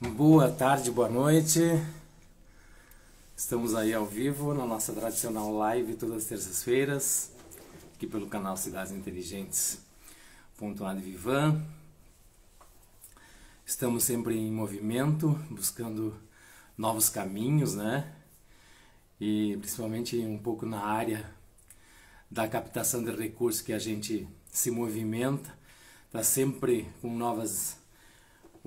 Boa tarde, boa noite. Estamos aí ao vivo na nossa tradicional live todas as terças-feiras, aqui pelo canal Cidades Inteligentes. Ad Vivam. Estamos sempre em movimento, buscando novos caminhos, né? E principalmente um pouco na área da captação de recursos que a gente se movimenta, está sempre com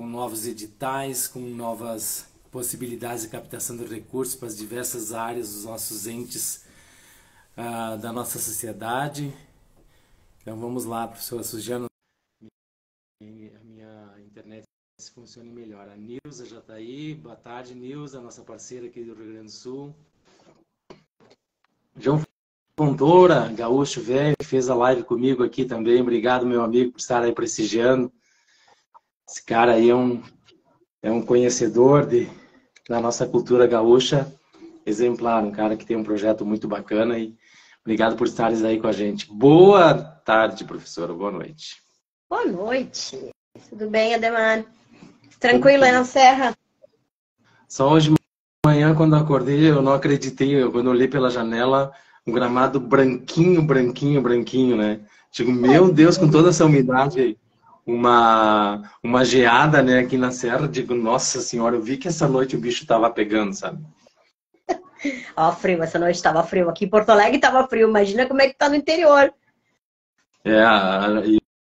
novos editais, com novas possibilidades de captação de recursos para as diversas áreas dos nossos entes da nossa sociedade. Então vamos lá, professora Sujana. A minha internet funcione melhor. A Nilza já está aí. Boa tarde, Nilza, nossa parceira aqui do Rio Grande do Sul. João Fontoura, gaúcho velho, fez a live comigo aqui também. Obrigado, meu amigo, por estar aí prestigiando. Esse cara aí é um conhecedor da nossa cultura gaúcha, exemplar, um cara que tem um projeto muito bacana e obrigado por estares aí com a gente. Boa tarde, professora, boa noite. Boa noite. Tudo bem, Ademar? Tranquilo aí na Serra? Só hoje de manhã, quando eu acordei, eu não acreditei, quando eu olhei pela janela, um gramado branquinho, branquinho, branquinho, né? Digo, meu Deus, com toda essa umidade aí. Uma geada, né, aqui na serra, digo, nossa senhora, eu vi que essa noite o bicho tava pegando, sabe? Ó, frio, essa noite tava frio. Aqui em Porto Alegre tava frio, imagina como é que tá no interior.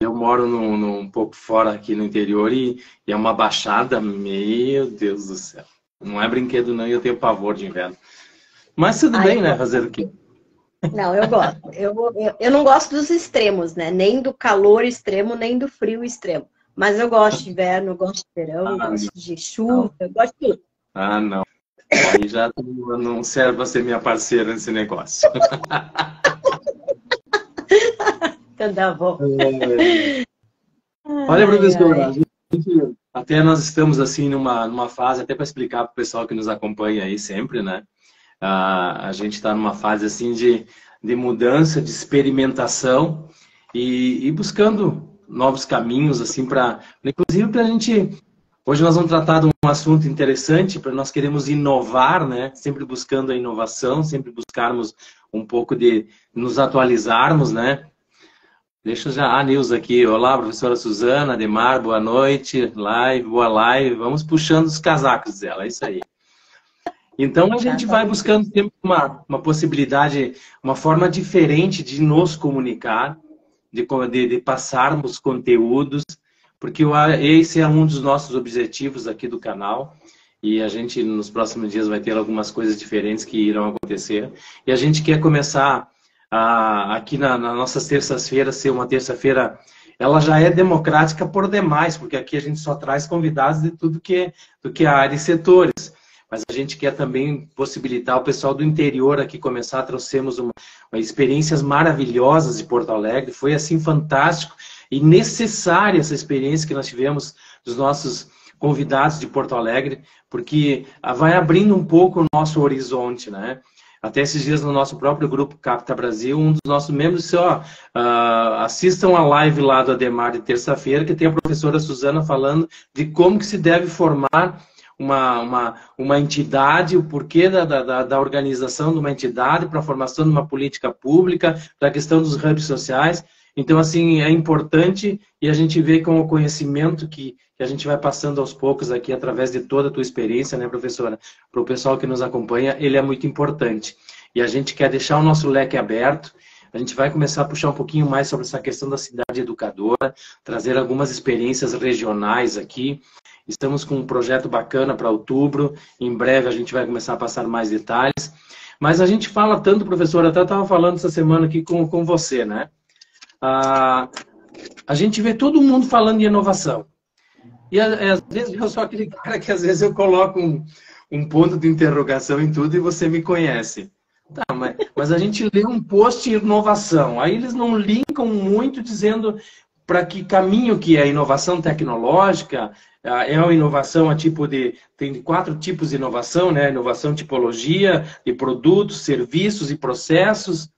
Eu moro um pouco fora aqui no interior e é uma baixada, meu Deus do céu. Não é brinquedo não, e eu tenho pavor de inverno. Mas tudo bem, né, fazer o quê? Não, eu gosto. Eu não gosto dos extremos, né? Nem do calor extremo, nem do frio extremo. Mas eu gosto de inverno, eu gosto de verão, gosto de chuva, eu gosto de tudo. Ah, não. Aí já não serve para ser minha parceira nesse negócio. Então tá bom. Olha, professora, até nós estamos assim numa fase, até para explicar para o pessoal que nos acompanha aí sempre, né? A gente está numa fase assim de mudança, de experimentação e buscando novos caminhos, assim, inclusive para a gente. Hoje nós vamos tratar de um assunto interessante, para nós queremos inovar, né? Sempre buscando a inovação, sempre buscarmos um pouco de nos atualizarmos, né? Deixa já a Nilza aqui. Olá, professora Suzana, Ademar, boa noite, boa live. Vamos puxando os casacos dela, é isso aí. Então a gente vai buscando sempre uma possibilidade, uma forma diferente de nos comunicar, de passarmos conteúdos, porque esse é um dos nossos objetivos aqui do canal. E a gente, nos próximos dias, vai ter algumas coisas diferentes que irão acontecer. E a gente quer começar aqui nas nossas terças-feiras, ser uma terça-feira, ela já é democrática por demais, porque aqui a gente só traz convidados de tudo do que a área e setores. Mas a gente quer também possibilitar o pessoal do interior aqui começar. Trouxemos experiências maravilhosas de Porto Alegre. Foi assim fantástico e necessária essa experiência que nós tivemos dos nossos convidados de Porto Alegre, porque vai abrindo um pouco o nosso horizonte, né? Até esses dias no nosso próprio grupo Capta Brasil, um dos nossos membros disse, assistam a live lá do Ademar de terça-feira, que tem a professora Suzana falando de como que se deve formar uma entidade, o porquê da organização de uma entidade, para a formação de uma política pública, para a questão dos hubs sociais. Então, assim, é importante e a gente vê com o conhecimento que a gente vai passando aos poucos aqui, através de toda a tua experiência, né, professora? Para o pessoal que nos acompanha, ele é muito importante. E a gente quer deixar o nosso leque aberto. A gente vai começar a puxar um pouquinho mais sobre essa questão da cidade educadora, trazer algumas experiências regionais aqui. Estamos com um projeto bacana para outubro. Em breve a gente vai começar a passar mais detalhes. Mas a gente fala tanto, professora, até estava falando essa semana aqui com você, né? A gente vê todo mundo falando de inovação. E às vezes eu sou aquele cara que às vezes eu coloco um ponto de interrogação em tudo e você me conhece. Tá, mas a gente lê um post de inovação. Aí eles não linkam muito dizendo para que caminho que é a inovação tecnológica, é uma inovação tem 4 tipos de inovação, né? Inovação tipologia, de produtos, serviços e processos.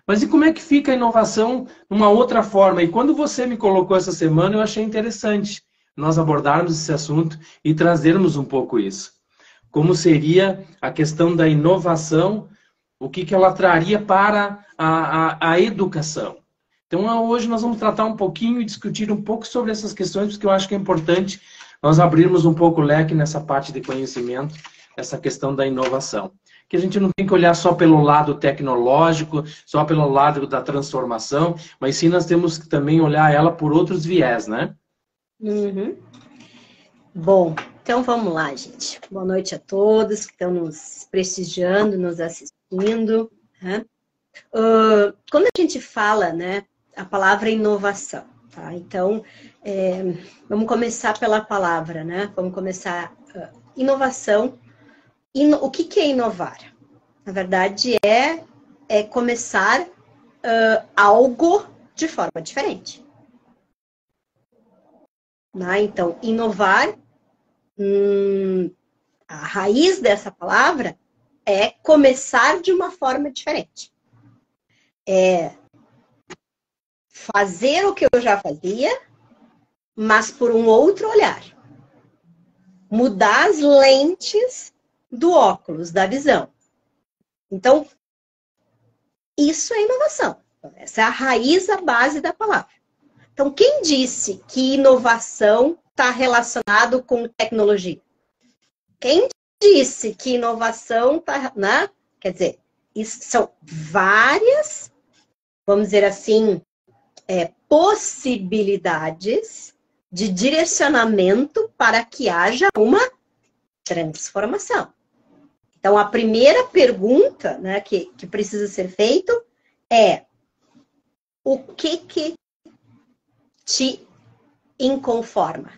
Mas e como é que fica a inovação numa outra forma? E quando você me colocou essa semana, eu achei interessante. nós abordarmos esse assunto e trazermos um pouco isso. Como seria a questão da inovação, o que ela traria para a educação. Então, hoje nós vamos tratar um pouquinho e discutir um pouco sobre essas questões, porque eu acho que é importante nós abrirmos um pouco o leque nessa parte de conhecimento, essa questão da inovação. Que a gente não tem que olhar só pelo lado tecnológico, só pelo lado da transformação, mas sim nós temos que também olhar ela por outros viés, né? Uhum. Bom, então vamos lá, gente. Boa noite a todos que estão nos prestigiando, nos assistindo. Né? Quando a gente fala, né, a palavra inovação, tá? Então, vamos começar pela palavra, né? Vamos começar inovação. O que é inovar? Na verdade, é começar algo de forma diferente. Né? Então, inovar, a raiz dessa palavra é começar de uma forma diferente. É fazer o que eu já fazia, mas por um outro olhar. Mudar as lentes do óculos, da visão. Então, isso é inovação. Essa é a raiz, a base da palavra. Então, quem disse que inovação está relacionado com tecnologia? Quem disse que inovação está... Né? Quer dizer, isso são várias, vamos dizer assim, possibilidades de direcionamento para que haja uma transformação. Então, a primeira pergunta, né, que precisa ser feita é: o que te inconforma?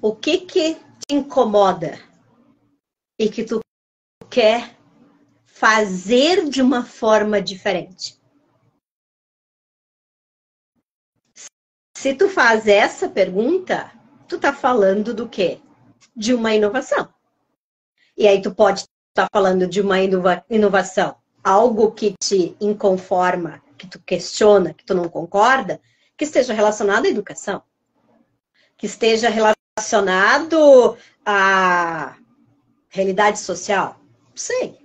O que te incomoda? E que tu quer fazer de uma forma diferente? Se tu faz essa pergunta, tu tá falando do quê? De uma inovação. E aí tu pode estar falando de uma inovação, algo que te inconforma, que tu questiona, que tu não concorda, que esteja relacionado à educação, que esteja relacionado à realidade social. Não sei.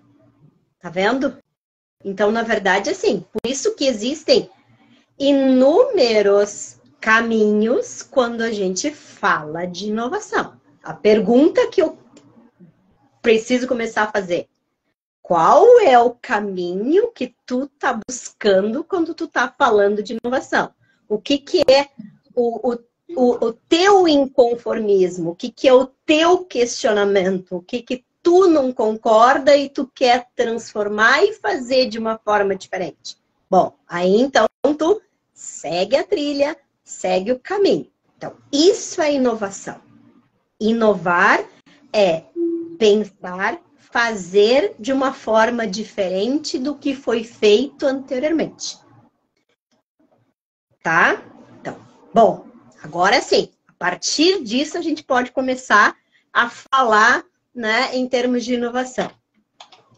Tá vendo? Então, na verdade, assim, por isso que existem inúmeros caminhos quando a gente fala de inovação. A pergunta que eu preciso começar a fazer: qual é o caminho que tu tá buscando quando tu tá falando de inovação? O que é o teu inconformismo? O que é o teu questionamento? O que tu não concorda e tu quer transformar e fazer de uma forma diferente? Bom, aí então tu segue a trilha, segue o caminho. Então, isso é inovação. Inovar é pensar, fazer de uma forma diferente do que foi feito anteriormente. Tá? Então, bom, agora sim, a partir disso a gente pode começar a falar, né, em termos de inovação.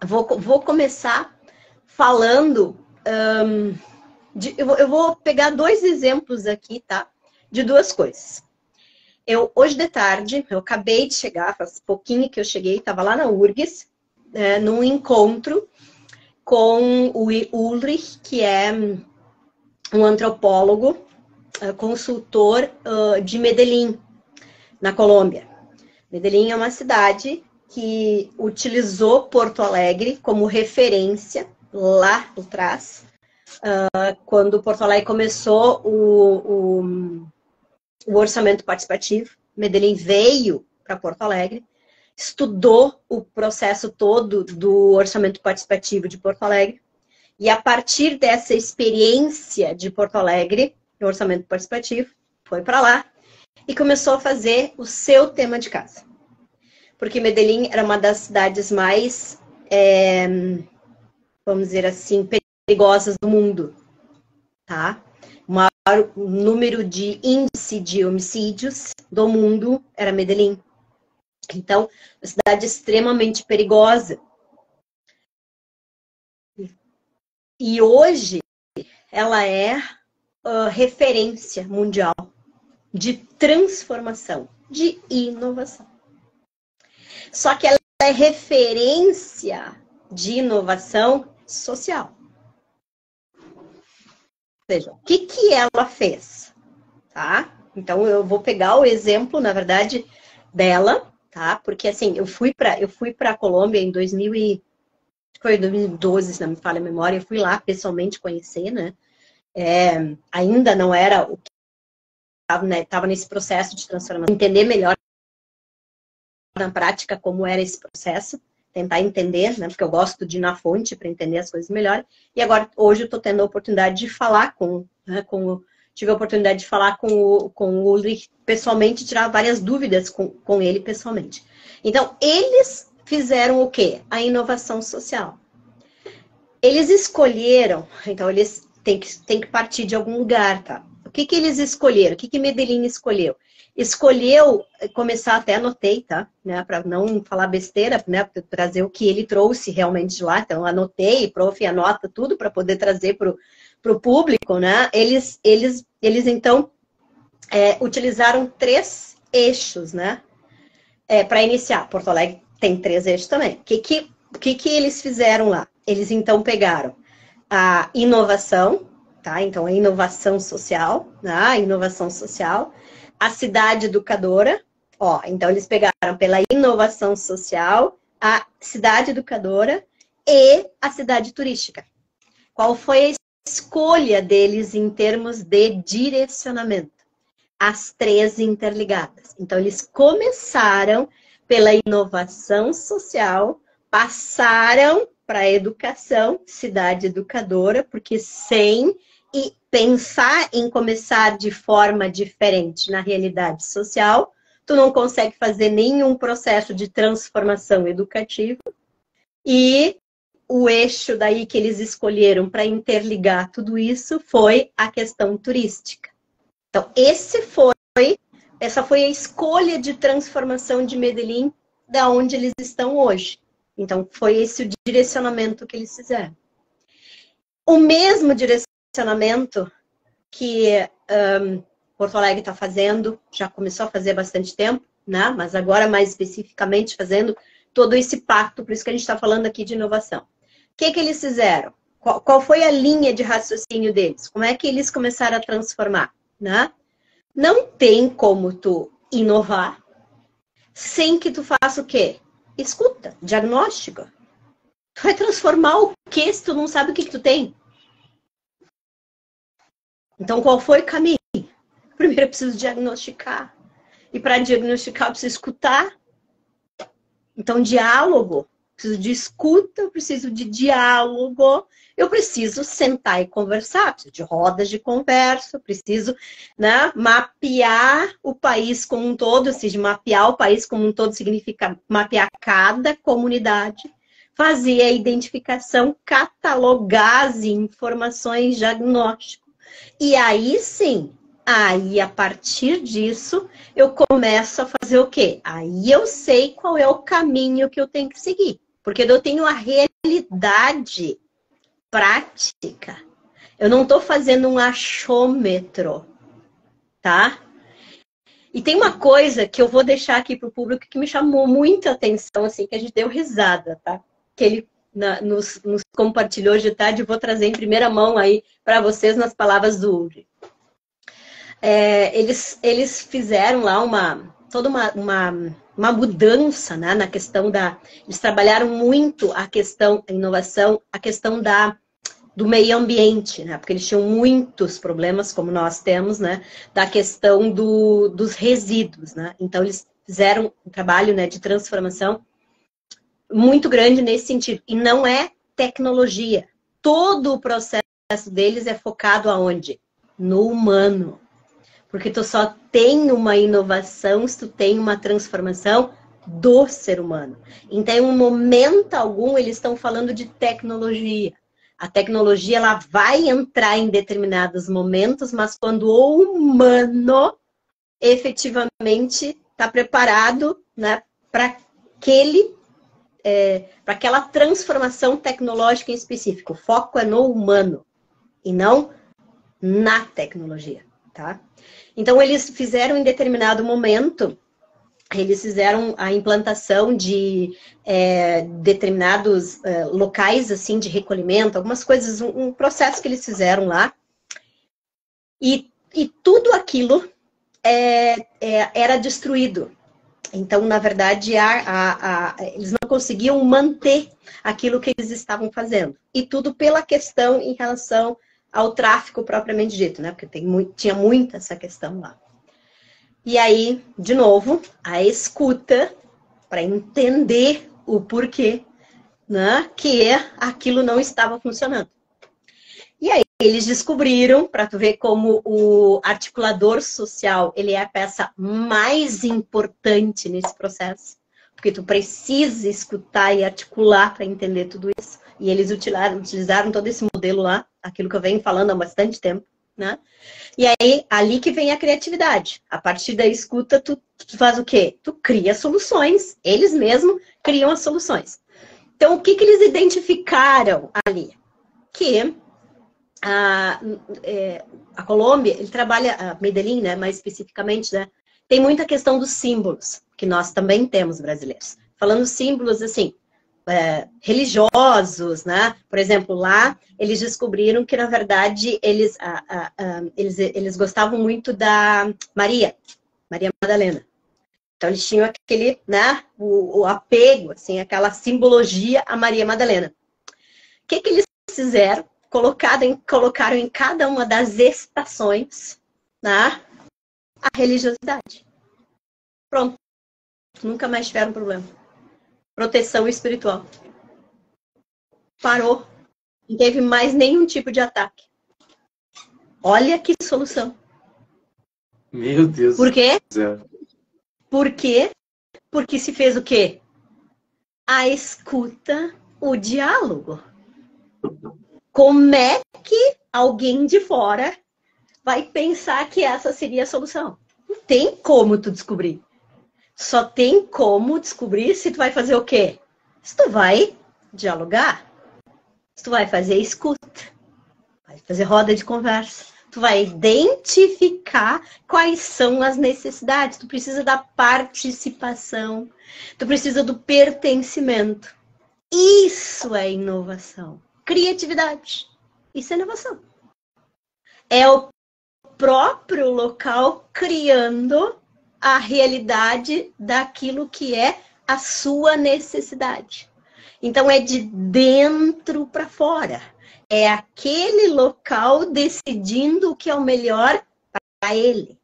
Vou começar falando... eu vou pegar 2 exemplos aqui, tá? De 2 coisas. Hoje de tarde, eu acabei de chegar, faz pouquinho que eu cheguei, estava lá na URGS, num encontro com o Ulrich, que é um antropólogo, consultor de Medellín, na Colômbia. Medellín é uma cidade que utilizou Porto Alegre como referência lá atrás, quando Porto Alegre começou o orçamento participativo. Medellín veio para Porto Alegre, estudou o processo todo do orçamento participativo de Porto Alegre, e a partir dessa experiência de Porto Alegre, no orçamento participativo, foi para lá e começou a fazer o seu tema de casa. Porque Medellín era uma das cidades mais, vamos dizer assim, perigosas do mundo, tá? O maior número de índice de homicídios do mundo era Medellín. Então, uma cidade extremamente perigosa. E hoje, ela é referência mundial de transformação, de inovação. Só que ela é referência de inovação social. Ou seja, o que que ela fez? Tá? Então, eu vou pegar o exemplo, na verdade, dela, tá? Porque, assim, eu fui para a Colômbia em 2012, se não me falha a memória, eu fui lá pessoalmente conhecer, né? Ainda não era o que estava, né? Estava nesse processo de transformação, entender melhor na prática como era esse processo, tentar entender, né? Porque eu gosto de ir na fonte para entender as coisas melhor. E agora, hoje, eu estou tendo a oportunidade de falar tive a oportunidade de falar com o Ulrich pessoalmente, tirar várias dúvidas com ele pessoalmente. Então, eles fizeram o quê? A inovação social. Eles escolheram, então eles têm que partir de algum lugar, tá? O que que eles escolheram? O que que Medellín escolheu? Escolheu começar, até anotei, tá? Né, para não falar besteira, né? Pra trazer o que ele trouxe realmente de lá. Então, anotei, prof, anota tudo para poder trazer para o público, né? Eles então, utilizaram 3 eixos, né? Para iniciar. Porto Alegre tem 3 eixos também. O que eles fizeram lá? Eles, então, pegaram a inovação, tá? Então, a inovação social, né? A inovação social. A cidade educadora, ó, então eles pegaram pela inovação social, a cidade educadora e a cidade turística. Qual foi a escolha deles em termos de direcionamento? As 3 interligadas. Então, eles começaram pela inovação social, passaram para a educação, cidade educadora, porque e pensar em começar de forma diferente na realidade social, tu não consegue fazer nenhum processo de transformação educativa. E o eixo daí que eles escolheram para interligar tudo isso foi a questão turística. Então, essa foi a escolha de transformação de Medellín, da onde eles estão hoje. Então, foi esse o direcionamento que eles fizeram. O mesmo direcionamento que Porto Alegre está fazendo, já começou a fazer há bastante tempo, né? Mas agora mais especificamente fazendo todo esse pacto, por isso que a gente está falando aqui de inovação. O que que eles fizeram? Qual foi a linha de raciocínio deles? Como é que eles começaram a transformar, né? Não tem como tu inovar sem que tu faça o quê? Escuta, diagnóstico. Tu vai transformar o quê se tu não sabe o que tu tem? Então, qual foi o caminho? Primeiro, eu preciso diagnosticar. E para diagnosticar, eu preciso escutar. Então, diálogo. Eu preciso de escuta, eu preciso de diálogo. Eu preciso sentar e conversar. Eu preciso de rodas de conversa. Eu preciso, né, mapear o país como um todo. Ou seja, mapear o país como um todo significa mapear cada comunidade. Fazer a identificação, catalogar as informações, diagnóstico. E aí sim, a partir disso, eu começo a fazer o quê? Aí eu sei qual é o caminho que eu tenho que seguir. Porque eu tenho a realidade prática. Eu não estou fazendo um achômetro, tá? E tem uma coisa que eu vou deixar aqui para o público que me chamou muita atenção, assim, que a gente deu risada, tá? Que ele nos compartilhou hoje de tarde, eu vou trazer em primeira mão aí para vocês nas palavras do Ulrich. Eles fizeram lá toda uma mudança, né, na questão eles trabalharam muito a inovação, a questão do meio ambiente, né, porque eles tinham muitos problemas, como nós temos, né, da questão dos resíduos, né, então eles fizeram um trabalho, né, de transformação muito grande nesse sentido. E não é tecnologia. Todo o processo deles é focado aonde? No humano. Porque tu só tem uma inovação se tu tem uma transformação do ser humano. Então, em um momento algum, eles estão falando de tecnologia. A tecnologia, ela vai entrar em determinados momentos, mas quando o humano efetivamente está preparado, né, para aquela transformação tecnológica em específico. O foco é no humano e não na tecnologia. tá? Então, eles fizeram em determinado momento, eles fizeram a implantação de determinados locais, assim, de recolhimento, algumas coisas, um processo que eles fizeram lá. E tudo aquilo era destruído. Então, na verdade, eles não conseguiam manter aquilo que eles estavam fazendo. E tudo pela questão em relação ao tráfico propriamente dito, né? Porque tinha muita essa questão lá. E aí, de novo, a escuta para entender o porquê, né? Que aquilo não estava funcionando. E aí, eles descobriram, para tu ver como o articulador social, ele é a peça mais importante nesse processo. Porque tu precisa escutar e articular para entender tudo isso. E eles utilizaram todo esse modelo lá, aquilo que eu venho falando há bastante tempo, né? E aí, ali que vem a criatividade. A partir da escuta, tu faz o quê? Tu cria soluções. Eles mesmos criam as soluções. Então, o que eles identificaram ali? Que a Colômbia, ele trabalha, a Medellín, né, mais especificamente, né, tem muita questão dos símbolos, que nós também temos brasileiros. Falando símbolos, assim, religiosos, né? Por exemplo, lá, eles descobriram que, na verdade, eles gostavam muito da Maria Madalena. Então, eles tinham aquele, né, o apego, assim, aquela simbologia a Maria Madalena. O que eles fizeram? Colocaram em cada uma das estações, né, a religiosidade. Pronto. Nunca mais tiveram problema. Proteção espiritual. Parou. Não teve mais nenhum tipo de ataque. Olha que solução. Meu Deus. Por quê? do céu. Por quê? Porque se fez o quê? A escuta, o diálogo. Como é que alguém de fora vai pensar que essa seria a solução? Não tem como tu descobrir. Só tem como descobrir se tu vai fazer o quê? Se tu vai dialogar, se tu vai fazer escuta, vai fazer roda de conversa, tu vai identificar quais são as necessidades. Tu precisa da participação, tu precisa do pertencimento. Isso é inovação. Criatividade. Isso é inovação. É o próprio local criando a realidade daquilo que é a sua necessidade. Então, é de dentro para fora. É aquele local decidindo o que é o melhor para ele.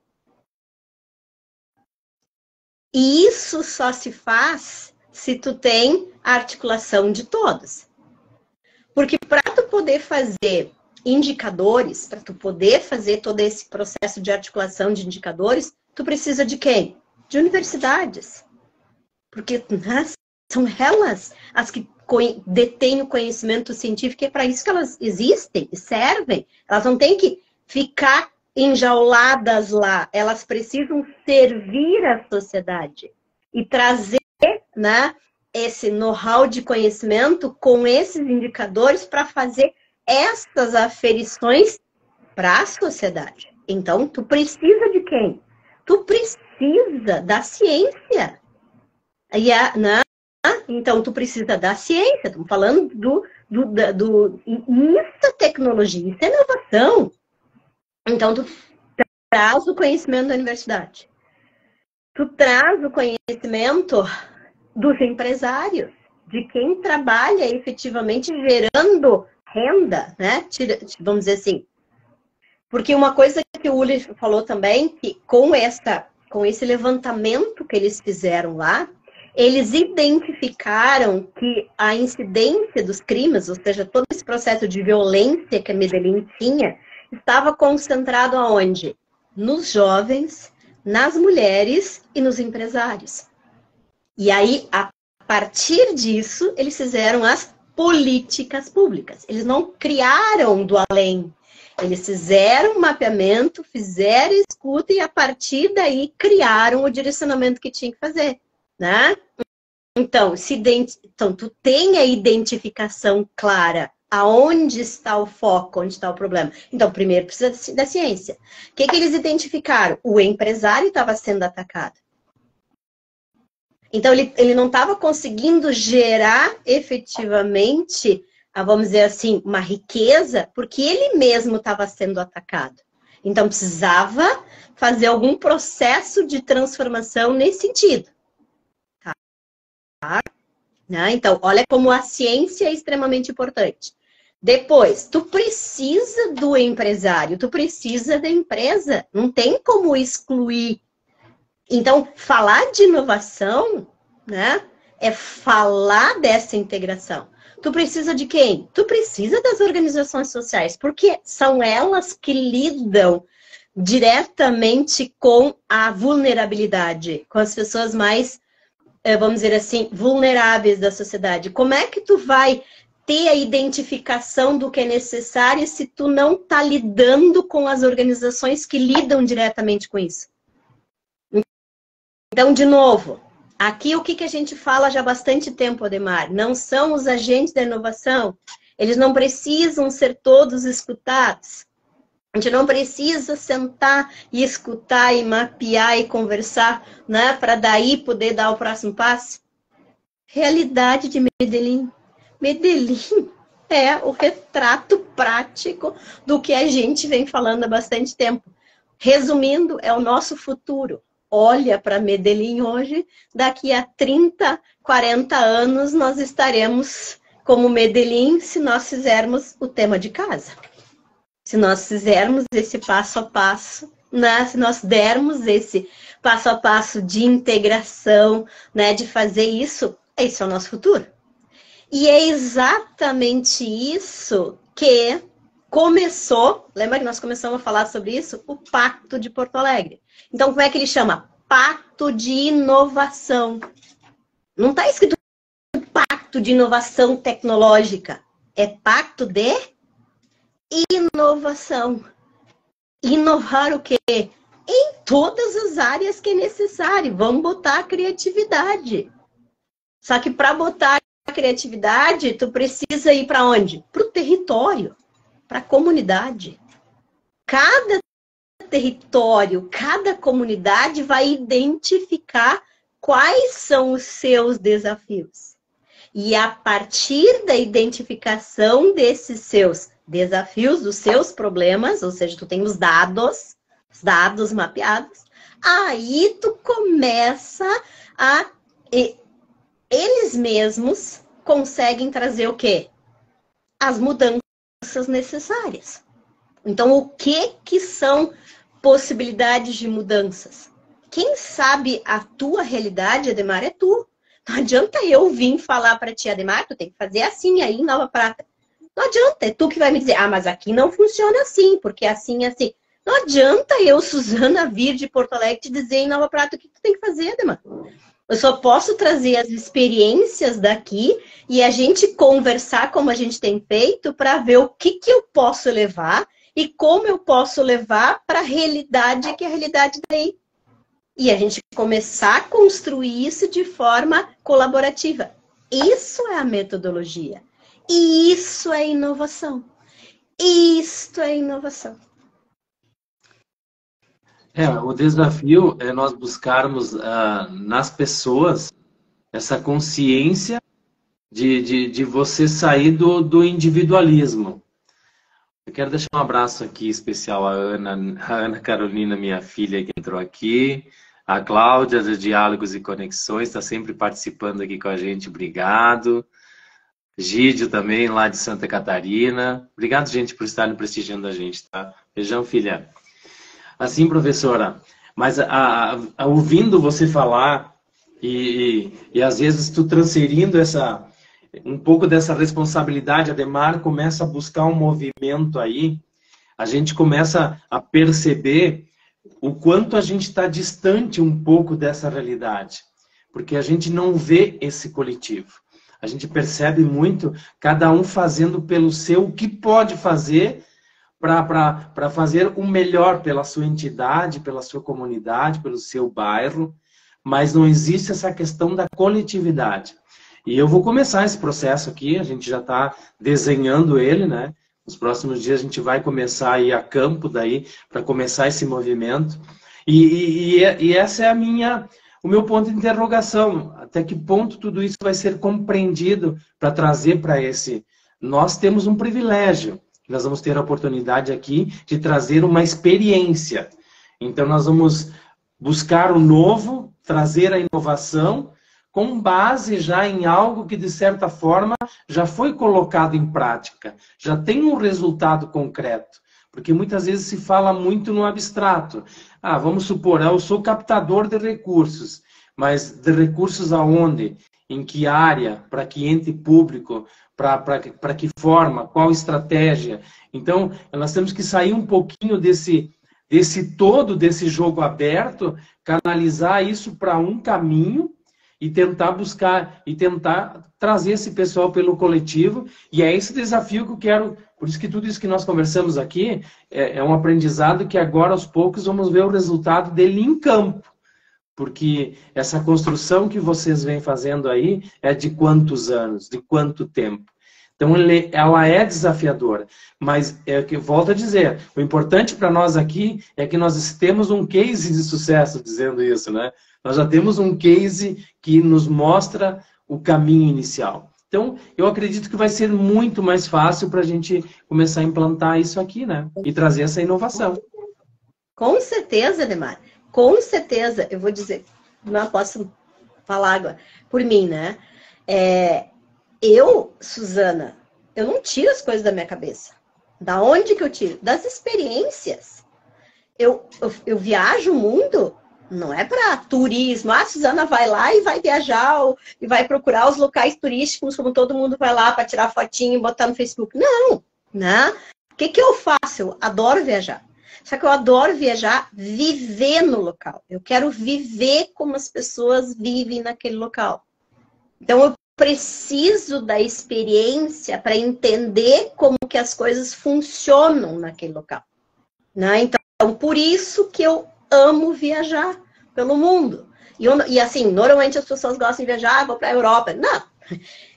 E isso só se faz se tu tem a articulação de todos. Porque para tu poder fazer indicadores, para tu poder fazer todo esse processo de articulação de indicadores, tu precisa de quem? De universidades. Porque são elas as que detêm o conhecimento científico, e é para isso que elas existem e servem. Elas não têm que ficar enjauladas lá, elas precisam servir à sociedade e trazer, né, esse know-how de conhecimento com esses indicadores para fazer essas aferições para a sociedade. Então, tu precisa de quem? Tu precisa da ciência. Então, tu precisa da ciência. Estamos falando isso é tecnologia, isso é inovação. Então, tu traz o conhecimento da universidade. Tu traz o conhecimento dos empresários, de quem trabalha efetivamente gerando renda, né? Vamos dizer assim. Porque uma coisa que o Uli falou também, que com esse levantamento que eles fizeram lá, eles identificaram que a incidência dos crimes, ou seja, todo esse processo de violência que a Medellín tinha, estava concentrado aonde? Nos jovens, nas mulheres e nos empresários. E aí, a partir disso, eles fizeram as políticas públicas. Eles não criaram do além. Eles fizeram um mapeamento, fizeram escuta e, a partir daí, criaram o direcionamento que tinha que fazer, né? Então, tu tem a identificação clara Aonde está o foco? Onde está o problema? Então, primeiro precisa da ciência. O que eles identificaram? O empresário estava sendo atacado. Então, ele não estava conseguindo gerar efetivamente, vamos dizer assim, uma riqueza, porque ele mesmo estava sendo atacado. Então, precisava fazer algum processo de transformação nesse sentido. Tá? Então, olha como a ciência é extremamente importante. Depois, tu precisa do empresário, tu precisa da empresa. Não tem como excluir. Então, falar de inovação, né, é falar dessa integração. Tu precisa de quem? Tu precisa das organizações sociais, porque são elas que lidam diretamente com a vulnerabilidade, com as pessoas mais, vamos dizer assim, vulneráveis da sociedade. Como é que tu vai ter a identificação do que é necessário se tu não está lidando com as organizações que lidam diretamente com isso? Então, de novo, aqui o que a gente fala já há bastante tempo, Ademar, não são os agentes da inovação, eles não precisam ser todos escutados. A gente não precisa sentar e escutar e mapear e conversar, né, para daí poder dar o próximo passo. Realidade de Medellín. Medellín é o retrato prático do que a gente vem falando há bastante tempo. Resumindo, é o nosso futuro. Olha para Medellín hoje, daqui a 30, 40 anos nós estaremos como Medellín se nós fizermos o tema de casa. Se nós fizermos esse passo a passo, né? Se nós dermos esse passo a passo de integração, né? De fazer isso, esse é o nosso futuro. E é exatamente isso que começou, lembra que nós começamos a falar sobre isso? O Pacto de Porto Alegre. Então, como é que ele chama? Pacto de Inovação. Não está escrito Pacto de Inovação Tecnológica. É Pacto de Inovação. Inovar o quê? Em todas as áreas que é necessário. Vamos botar a criatividade. Só que para botar a criatividade, tu precisa ir para onde? Para o território, para a comunidade. Cada território, cada comunidade vai identificar quais são os seus desafios. E a partir da identificação desses seus desafios, dos seus problemas, ou seja, tu tem os dados mapeados, aí tu começa a... Eles mesmos conseguem trazer o quê? As mudanças necessárias. Então, o que são possibilidades de mudanças? Quem sabe a tua realidade, Ademar, é tu. Não adianta eu vir falar para ti, Ademar, tu tem que fazer assim aí em Nova Prata. Não adianta, é tu que vai me dizer, mas aqui não funciona assim, porque assim, assim. Não adianta eu, Suzana, vir de Porto Alegre te dizer em Nova Prata o que tu tem que fazer, Ademar. Eu só posso trazer as experiências daqui e a gente conversar como a gente tem feito para ver o que eu posso levar e como eu posso levar para a realidade que é a realidade daí. E a gente começar a construir isso de forma colaborativa. Isso é a metodologia. E isso é inovação. Isto é inovação. O desafio é nós buscarmos nas pessoas essa consciência de você sair do individualismo. Eu quero deixar um abraço aqui especial à Ana Carolina, minha filha, que entrou aqui, a Cláudia, de Diálogos e Conexões, está sempre participando aqui com a gente, obrigado. Gídio também, lá de Santa Catarina. Obrigado, gente, por estarem prestigiando a gente, tá? Beijão, filha. Assim, professora, mas ouvindo você falar e às vezes tu transferindo um pouco dessa responsabilidade, Ademar começa a buscar um movimento aí, a gente começa a perceber o quanto a gente está distante um pouco dessa realidade, porque a gente não vê esse coletivo. A gente percebe muito cada um fazendo pelo seu o que pode fazer para fazer o melhor pela sua entidade, pela sua comunidade, pelo seu bairro, mas não existe essa questão da coletividade. E eu vou começar esse processo aqui, a gente já está desenhando ele, né? Nos próximos dias a gente vai começar a ir a campo daí para começar esse movimento. E essa é o meu ponto de interrogação. Até que ponto tudo isso vai ser compreendido para trazer para esse... Nós temos um privilégio. Nós vamos ter a oportunidade aqui de trazer uma experiência. Então nós vamos buscar o novo, trazer a inovação, com base já em algo que, de certa forma, já foi colocado em prática, já tem um resultado concreto. Porque muitas vezes se fala muito no abstrato. Ah, vamos supor, eu sou captador de recursos, mas de recursos aonde? Em que área? Para que ente público? Para que forma? Qual estratégia? Então, nós temos que sair um pouquinho desse desse jogo aberto, canalizar isso para um caminho, e tentar buscar, e tentar trazer esse pessoal pelo coletivo. E é esse desafio que eu quero, por isso que tudo isso que nós conversamos aqui é um aprendizado que agora, aos poucos, vamos ver o resultado dele em campo. Porque essa construção que vocês vêm fazendo aí é de quantos anos, de quanto tempo. Então, ela é desafiadora. Mas, é o que eu volto a dizer, o importante para nós aqui é que nós temos um case de sucesso dizendo isso, né? Nós já temos um case que nos mostra o caminho inicial. Então, eu acredito que vai ser muito mais fácil para a gente começar a implantar isso aqui, né? E trazer essa inovação. Com certeza, Ademar. Com certeza. Eu vou dizer, não posso falar agora por mim, né? Eu, Suzana, eu não tiro as coisas da minha cabeça. Da onde que eu tiro? Das experiências. Eu viajo o mundo, não é para turismo. Ah, a Suzana vai lá e vai viajar e vai procurar os locais turísticos, como todo mundo vai lá para tirar fotinho e botar no Facebook. Não, né? O que eu faço? Eu adoro viajar. Só que eu adoro viajar, viver no local. Eu quero viver como as pessoas vivem naquele local. Então, eu preciso da experiência para entender como que as coisas funcionam naquele local. Né? Então, por isso que eu amo viajar pelo mundo. E assim, normalmente as pessoas gostam de viajar, vou para a Europa. Não,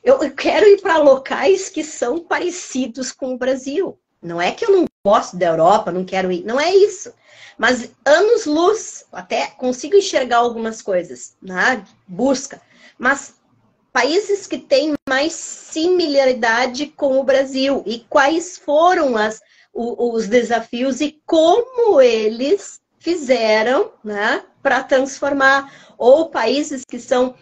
eu quero ir para locais que são parecidos com o Brasil. Não é que eu não gosto da Europa, não quero ir, não é isso. Mas anos-luz, até consigo enxergar algumas coisas, né? Busca. Mas países que têm mais similaridade com o Brasil e quais foram os desafios e como eles fizeram, né, para transformar, ou países que estão,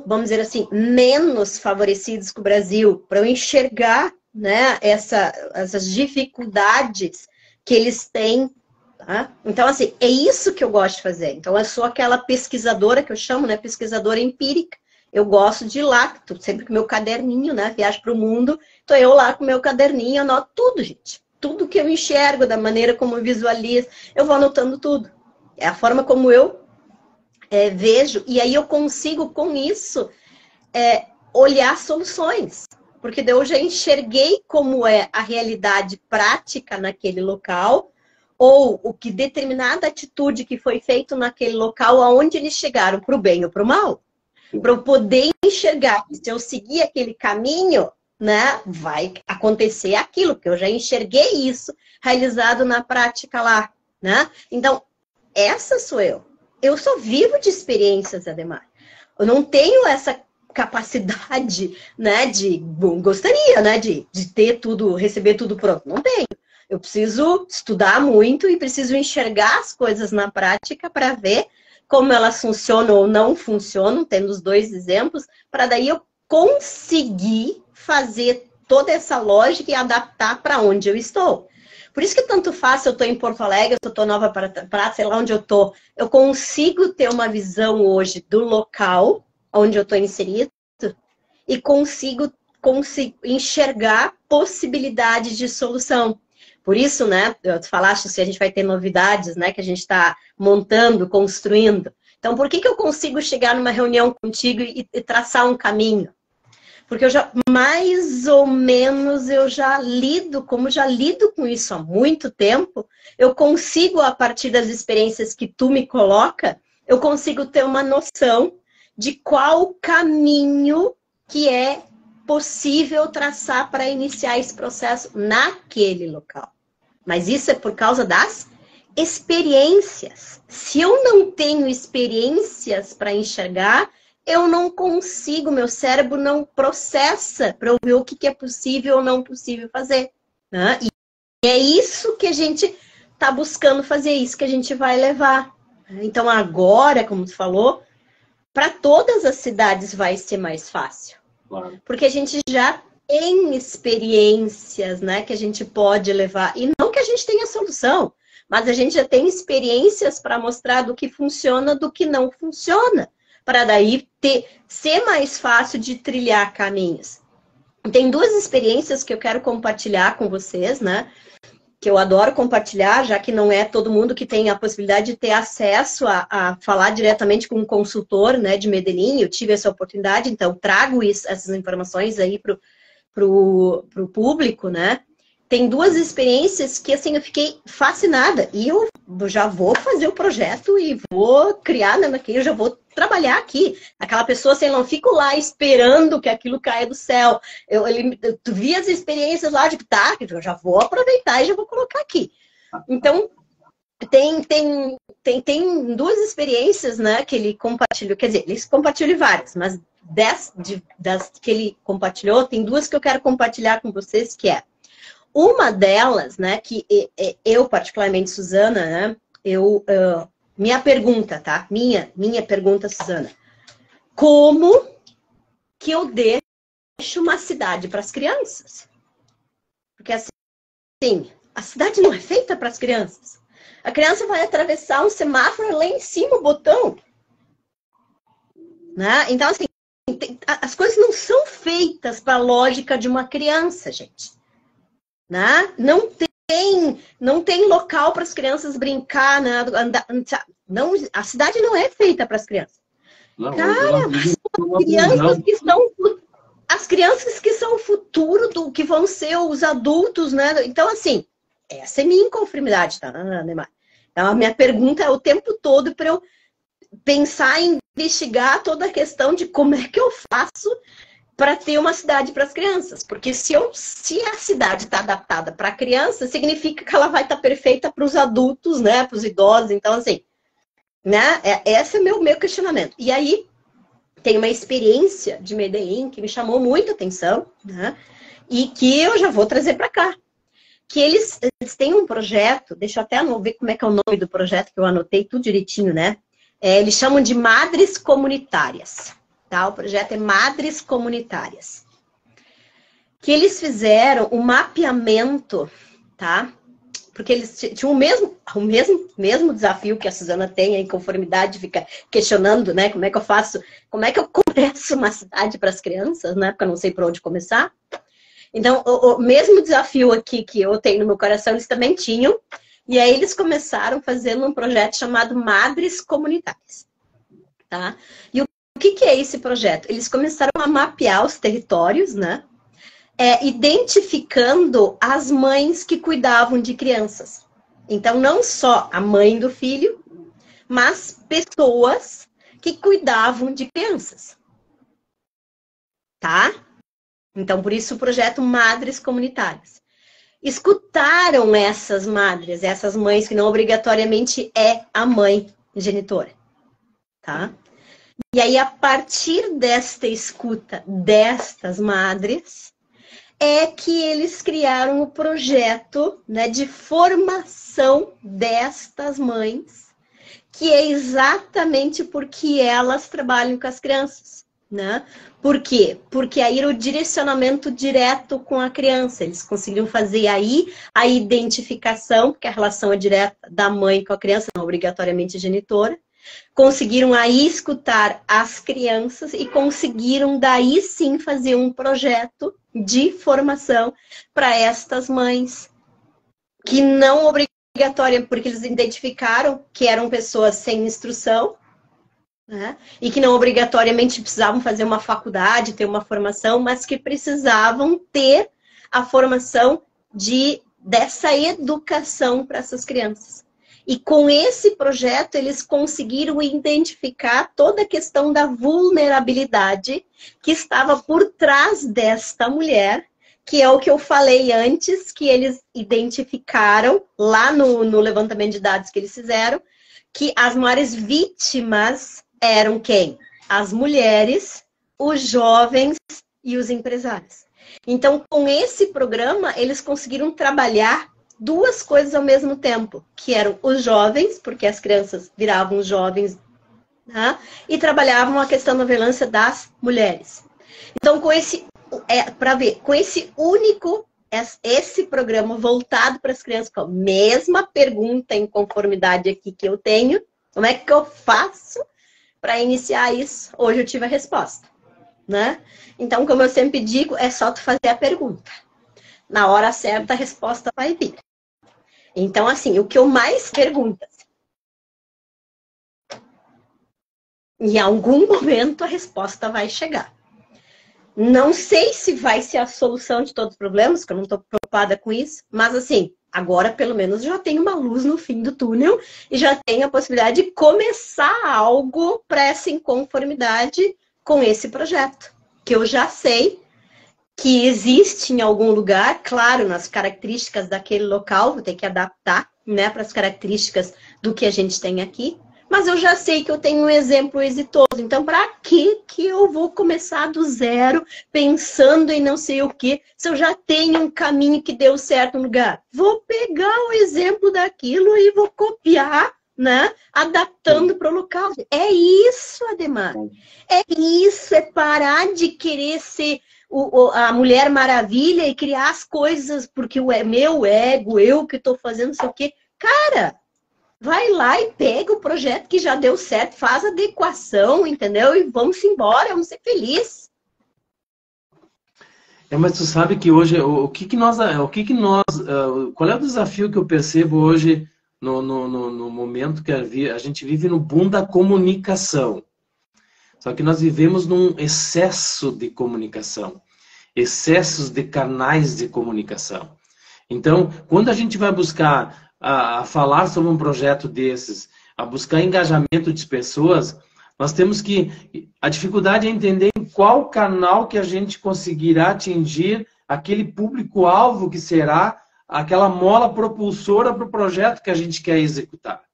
vamos dizer assim, menos favorecidos que o Brasil, para eu enxergar, né, essas dificuldades que eles têm. Tá? Então, assim, é isso que eu gosto de fazer. Então, eu sou aquela pesquisadora que eu chamo, né, pesquisadora empírica. Eu gosto de ir lá, sempre com meu caderninho, né? Viajo para o mundo, tô eu lá com meu caderninho, anoto tudo, gente. Tudo que eu enxergo, da maneira como eu visualizo, eu vou anotando tudo. É a forma como eu vejo, e aí eu consigo, com isso, olhar soluções. Porque daí eu já enxerguei como é a realidade prática naquele local, ou o que determinada atitude que foi feita naquele local, aonde eles chegaram, para o bem ou para o mal. Para eu poder enxergar que se eu seguir aquele caminho, né, vai acontecer aquilo, porque eu já enxerguei isso realizado na prática lá, né? Então, essa sou eu. Eu só vivo de experiências, Ademar. Eu não tenho essa capacidade, né, gostaria, né, de ter tudo, receber tudo pronto. Não tenho. Eu preciso estudar muito e preciso enxergar as coisas na prática para ver como elas funcionam ou não funcionam, tendo os dois exemplos, para daí eu conseguir fazer toda essa lógica e adaptar para onde eu estou. Por isso que tanto faz se eu estou em Porto Alegre, se eu estou em Nova Prata, sei lá onde eu estou, eu consigo ter uma visão hoje do local onde eu estou inserido e consigo enxergar possibilidades de solução. Por isso, né, tu falaste se a gente vai ter novidades, né, que a gente está montando, construindo. Então, por que eu consigo chegar numa reunião contigo e traçar um caminho? Porque eu já, mais ou menos, eu já lido com isso há muito tempo, eu consigo, a partir das experiências que tu me coloca, eu consigo ter uma noção de qual caminho que é possível traçar para iniciar esse processo naquele local. Mas isso é por causa das experiências. Se eu não tenho experiências para enxergar, eu não consigo, meu cérebro não processa para eu ver o que é possível ou não possível fazer. Né? E é isso que a gente está buscando fazer, isso que a gente vai levar. Então agora, como tu falou, para todas as cidades vai ser mais fácil. Claro. Porque a gente já tem experiências, né, que a gente pode levar. E não que a gente tenha solução, mas a gente já tem experiências para mostrar do que funciona, do que não funciona. Para daí ser mais fácil de trilhar caminhos. Tem duas experiências que eu quero compartilhar com vocês, né? Que eu adoro compartilhar, já que não é todo mundo que tem a possibilidade de ter acesso a falar diretamente com um consultor, né, de Medellín. Eu tive essa oportunidade, então trago essas informações aí pro público, né? Tem duas experiências que, assim, eu fiquei fascinada. E eu já vou fazer o projeto e vou criar, né, eu já vou trabalhar aqui. Aquela pessoa, assim, eu não fico lá esperando que aquilo caia do céu. Eu vi as experiências lá, de tá, eu já vou aproveitar e já vou colocar aqui. Então, tem duas experiências, né, que ele compartilhou. Quer dizer, ele compartilhou várias, mas das que ele compartilhou, tem duas que eu quero compartilhar com vocês, que é uma delas, né, que eu particularmente, Suzana, né, minha pergunta, tá? Minha pergunta, Suzana. Como que eu deixo uma cidade para as crianças? Porque assim, a cidade não é feita para as crianças. A criança vai atravessar um semáforo lá em cima, o botão. Né? Então, assim, as coisas não são feitas para a lógica de uma criança, gente. Né? Não tem local para as crianças brincar, né? Não, a cidade não é feita para as crianças. Não, cara, as crianças que são o futuro do que vão ser os adultos, né? Então, assim, essa é minha inconformidade, tá, Neymar? Então, a minha pergunta é o tempo todo para eu pensar e investigar toda a questão de como é que eu faço para ter uma cidade para as crianças. Porque se a cidade está adaptada para a criança, significa que ela vai estar perfeita para os adultos, né? Para os idosos. Então, assim, né? Esse é o meu questionamento. E aí, tem uma experiência de Medellín que me chamou muita atenção, né? E que eu já vou trazer para cá. Que eles têm um projeto, deixa eu até ver como é que é o nome do projeto, que eu anotei tudo direitinho, né? Eles chamam de Madres Comunitárias. Tá? O projeto é Madres Comunitárias. Que eles fizeram um mapeamento, tá? Porque eles tinham o mesmo desafio que a Suzana tem, a inconformidade, fica questionando, né? Como é que eu faço, como é que eu começo uma cidade para as crianças, né? Porque eu não sei por onde começar. Então, o mesmo desafio aqui que eu tenho no meu coração, eles também tinham. E aí eles começaram fazendo um projeto chamado Madres Comunitárias. Tá? E o que é esse projeto? Eles começaram a mapear os territórios, né? Identificando as mães que cuidavam de crianças. Então, não só a mãe do filho, mas pessoas que cuidavam de crianças. Tá? Então, por isso o projeto Madres Comunitárias. Escutaram essas madres, essas mães que não obrigatoriamente é a mãe genitora. Tá? E aí, a partir desta escuta destas madres, é que eles criaram o projeto, né, de formação destas mães, que é exatamente porque elas trabalham com as crianças. Né? Por quê? Porque aí era o direcionamento direto com a criança. Eles conseguiram fazer aí a identificação, porque a relação é direta da mãe com a criança, não obrigatoriamente genitora. Conseguiram aí escutar as crianças e conseguiram daí sim fazer um projeto de formação para estas mães, que não obrigatoriamente, porque eles identificaram que eram pessoas sem instrução, né? E que não obrigatoriamente precisavam fazer uma faculdade, ter uma formação, mas que precisavam ter a formação dessa educação para essas crianças. E com esse projeto, eles conseguiram identificar toda a questão da vulnerabilidade que estava por trás desta mulher, que é o que eu falei antes, que eles identificaram lá no levantamento de dados que eles fizeram, que as maiores vítimas eram quem? As mulheres, os jovens e os empresários. Então, com esse programa, eles conseguiram trabalhar duas coisas ao mesmo tempo, que eram os jovens, porque as crianças viravam jovens, né? E trabalhavam a questão da violência das mulheres. Então, com esse, para ver, com esse programa voltado para as crianças, com a mesma pergunta em conformidade aqui que eu tenho, como é que eu faço para iniciar isso? Hoje eu tive a resposta, né? Então, como eu sempre digo, é só tu fazer a pergunta. Na hora certa, a resposta vai vir. Então, assim, o que eu mais pergunto, em algum momento a resposta vai chegar. Não sei se vai ser a solução de todos os problemas, porque eu não estou preocupada com isso, mas assim, agora pelo menos já tem uma luz no fim do túnel e já tem a possibilidade de começar algo para essa inconformidade com esse projeto, que eu já sei que existe em algum lugar, claro, nas características daquele local, vou ter que adaptar, né, para as características do que a gente tem aqui, mas eu já sei que eu tenho um exemplo exitoso, então para que eu vou começar do zero, pensando em não sei o que, se eu já tenho um caminho que deu certo no lugar? Vou pegar o exemplo daquilo e vou copiar, né, adaptando para o local. É isso, Ademar. É isso, é parar de querer ser a Mulher Maravilha e criar as coisas porque é meu ego, eu que estou fazendo não sei o quê. Cara, vai lá e pega o projeto que já deu certo, faz a adequação, entendeu? E vamos embora, vamos ser felizes. Mas tu sabe que hoje, qual é o desafio que eu percebo hoje no momento que a gente vive no boom da comunicação? Só que nós vivemos num excesso de comunicação, excessos de canais de comunicação. Então, quando a gente vai buscar a falar sobre um projeto desses, a buscar engajamento de pessoas, nós temos que... A dificuldade é entender em qual canal que a gente conseguirá atingir aquele público-alvo que será aquela mola propulsora para o projeto que a gente quer executar.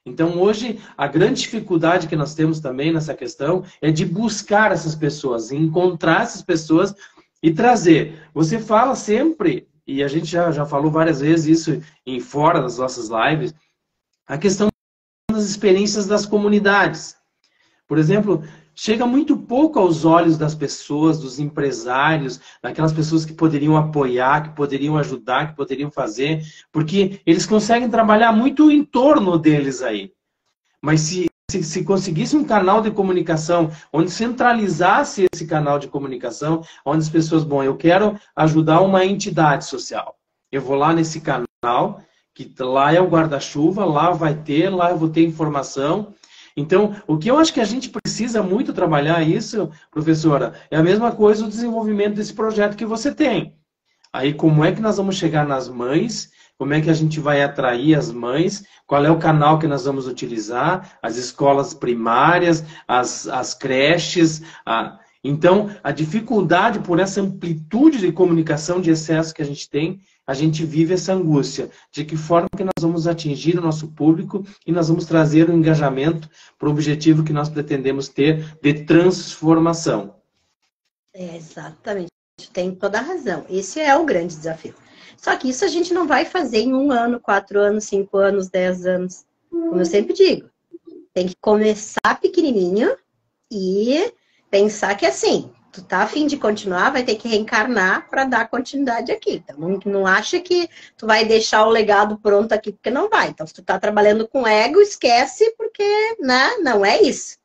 Então, hoje, a grande dificuldade que nós temos também nessa questão é de buscar essas pessoas, encontrar essas pessoas e trazer. Você fala sempre, e a gente já falou várias vezes isso fora das nossas lives, a questão das experiências das comunidades. Por exemplo, chega muito pouco aos olhos das pessoas, dos empresários, daquelas pessoas que poderiam apoiar, que poderiam ajudar, que poderiam fazer, porque eles conseguem trabalhar muito em torno deles aí. Mas se conseguisse um canal de comunicação, onde centralizasse esse canal de comunicação, onde as pessoas, bom, eu quero ajudar uma entidade social. Eu vou lá nesse canal, que lá é o guarda-chuva, lá eu vou ter informação. Então, o que eu acho que a gente precisa muito trabalhar isso, professora, é a mesma coisa o desenvolvimento desse projeto que você tem. Aí, como é que nós vamos chegar nas mães? Como é que a gente vai atrair as mães? Qual é o canal que nós vamos utilizar? As escolas primárias, as creches. Então, a dificuldade por essa amplitude de comunicação de excesso que a gente vive essa angústia. De que forma que nós vamos atingir o nosso público e nós vamos trazer o engajamento para o objetivo que nós pretendemos ter de transformação. Exatamente. Tem toda a razão. Esse é o grande desafio. Só que isso a gente não vai fazer em 1 ano, 4 anos, 5 anos, 10 anos. Como eu sempre digo, tem que começar pequenininho e pensar que assim, tu tá a fim de continuar, vai ter que reencarnar para dar continuidade aqui. Então, não acha que tu vai deixar o legado pronto aqui, porque não vai. Então, se tu tá trabalhando com ego, esquece, porque, né, não é isso.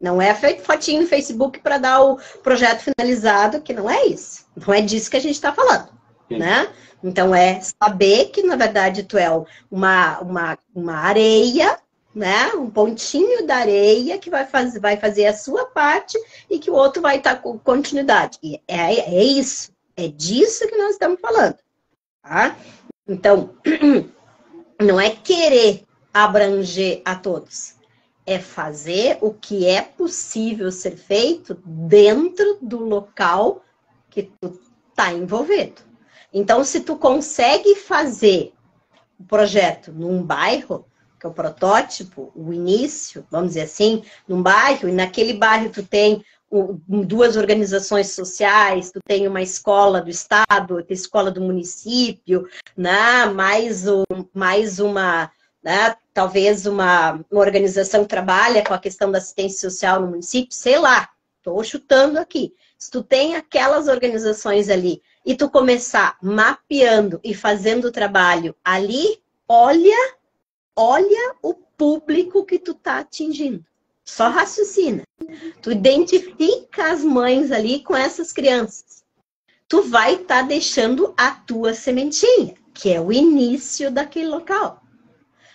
Não é feito fotinho no Facebook para dar o projeto finalizado, que não é isso. Não é disso que a gente está falando, né? Então, é saber que, na verdade, tu é uma areia, né? Um pontinho da areia que vai fazer a sua parte e que o outro vai estar com continuidade. E é isso. É disso que nós estamos falando, tá? Então, não é querer abranger a todos. É fazer o que é possível ser feito dentro do local que tu tá envolvido. Então, se tu consegue fazer o projeto num bairro, que é o protótipo, o início, vamos dizer assim, num bairro, e naquele bairro tu tem duas organizações sociais, tu tem uma escola do estado, tem escola do município, né? mais uma, né? Talvez uma organização que trabalha com a questão da assistência social no município, sei lá, estou chutando aqui. Se tu tem aquelas organizações ali e tu começar mapeando e fazendo o trabalho ali, olha o público que tu tá atingindo. Só raciocina. Tu identifica as mães ali com essas crianças. Tu vai estar deixando a tua sementinha, que é o início daquele local.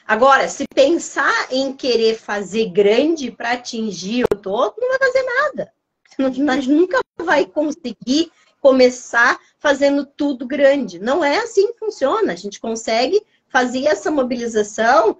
Agora, se pensar em querer fazer grande para atingir o todo, não vai fazer nada. Nós nunca vai conseguir começar fazendo tudo grande. Não é assim que funciona. A gente consegue fazer essa mobilização,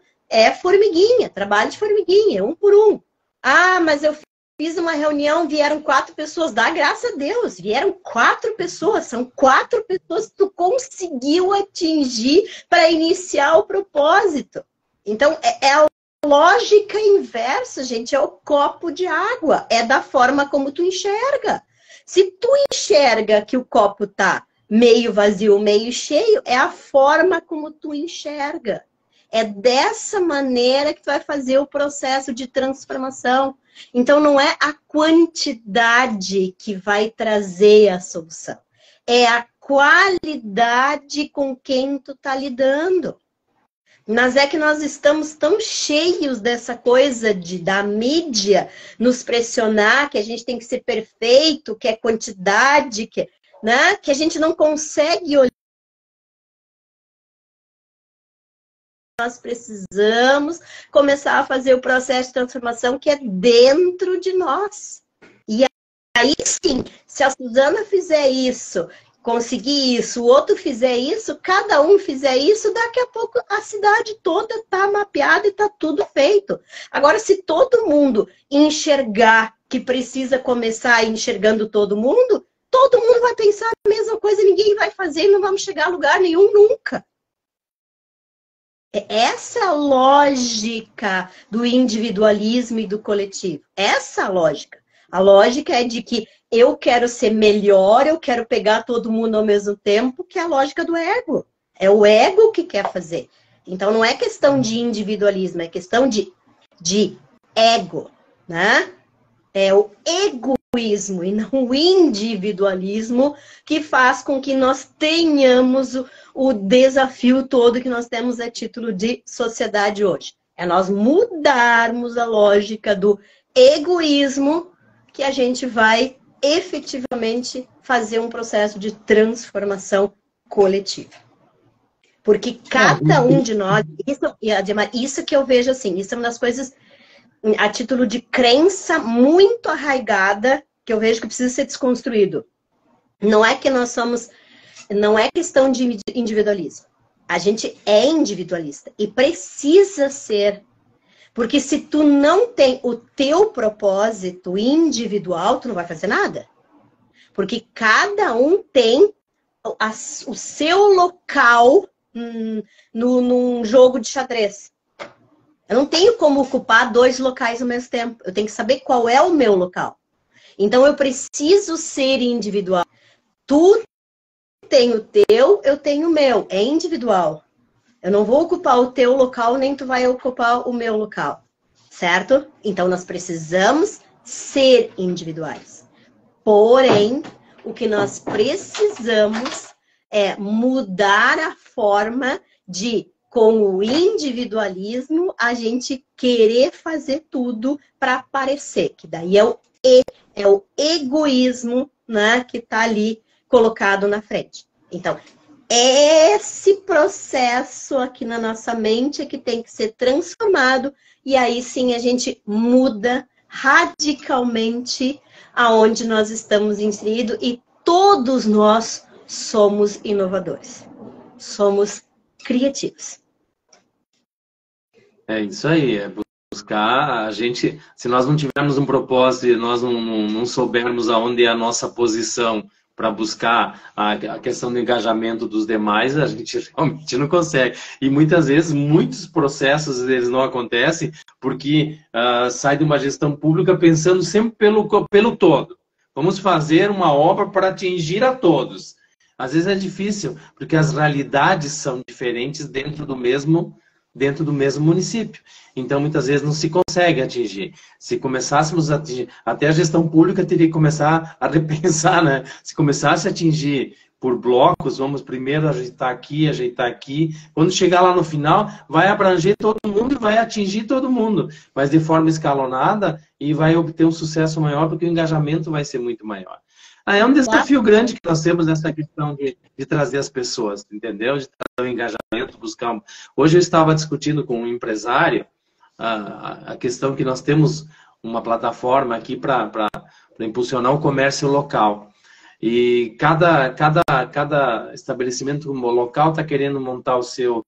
formiguinha, trabalho de formiguinha, um por um. Ah, mas eu fiz uma reunião, vieram 4 pessoas. Dá graças a Deus, vieram 4 pessoas. São 4 pessoas que tu conseguiu atingir para iniciar o propósito. Então, é a lógica inversa, gente, é o copo de água. É da forma como tu enxerga. Se tu enxerga que o copo tá meio vazio, meio cheio, é a forma como tu enxerga. É dessa maneira que tu vai fazer o processo de transformação. Então, não é a quantidade que vai trazer a solução. É a qualidade com quem tu tá lidando. Mas é que nós estamos tão cheios dessa coisa da mídia nos pressionar, que a gente tem que ser perfeito, que é quantidade, né? Que a gente não consegue olhar. Nós precisamos começar a fazer o processo de transformação que é dentro de nós. E aí sim, se a Suzana fizer isso, conseguir isso, o outro fizer isso, cada um fizer isso, daqui a pouco a cidade toda está mapeada e está tudo feito. Agora, se todo mundo enxergar que precisa começar enxergando todo mundo vai pensar a mesma coisa, ninguém vai fazer e não vamos chegar a lugar nenhum nunca. Essa é a lógica do individualismo e do coletivo. Essa é a lógica. A lógica é de que eu quero ser melhor, eu quero pegar todo mundo ao mesmo tempo, que é a lógica do ego. É o ego que quer fazer. Então, não é questão de individualismo, é questão de ego, né? É o egoísmo e não o individualismo que faz com que nós tenhamos o desafio todo que nós temos a título de sociedade hoje. É nós mudarmos a lógica do egoísmo que a gente vai efetivamente fazer um processo de transformação coletiva. Porque cada um de nós, isso que eu vejo assim, isso é uma das coisas a título de crença muito arraigada que eu vejo que precisa ser desconstruído. Não é que nós somos, não é questão de individualismo. A gente é individualista e precisa ser. Porque se tu não tem o teu propósito individual, tu não vai fazer nada. Porque cada um tem o seu local num jogo de xadrez. Eu não tenho como ocupar 2 locais ao mesmo tempo. Eu tenho que saber qual é o meu local. Então, eu preciso ser individual. Tu tem o teu, eu tenho o meu. É individual. Eu não vou ocupar o teu local, nem tu vai ocupar o meu local. Certo? Então, nós precisamos ser individuais. Porém, o que nós precisamos é mudar a forma de, com o individualismo, a gente querer fazer tudo para aparecer. Que daí é o egoísmo, né, que está ali colocado na frente. Então, esse processo aqui na nossa mente é que tem que ser transformado e aí sim a gente muda radicalmente aonde nós estamos inseridos e todos nós somos inovadores. Somos criativos. É isso aí, é buscar a gente, se nós não tivermos um propósito e nós não soubermos aonde é a nossa posição para buscar a questão do engajamento dos demais, a gente realmente não consegue. E muitas vezes, muitos processos eles não acontecem porque sai de uma gestão pública pensando sempre pelo todo. Vamos fazer uma obra para atingir a todos. Às vezes é difícil, porque as realidades são diferentes dentro do mesmo município. Então, muitas vezes não se consegue atingir. Se começássemos a atingir, até a gestão pública teria que começar a repensar, né? Se começasse a atingir por blocos, vamos primeiro ajeitar aqui. Quando chegar lá no final, vai abranger todo mundo e vai atingir todo mundo, mas de forma escalonada e vai obter um sucesso maior, porque o engajamento vai ser muito maior. É um desafio grande que nós temos nessa questão de trazer as pessoas, entendeu? De trazer o engajamento, buscar. Hoje eu estava discutindo com um empresário a questão que nós temos uma plataforma aqui para impulsionar o comércio local. E cada estabelecimento local está querendo montar o seu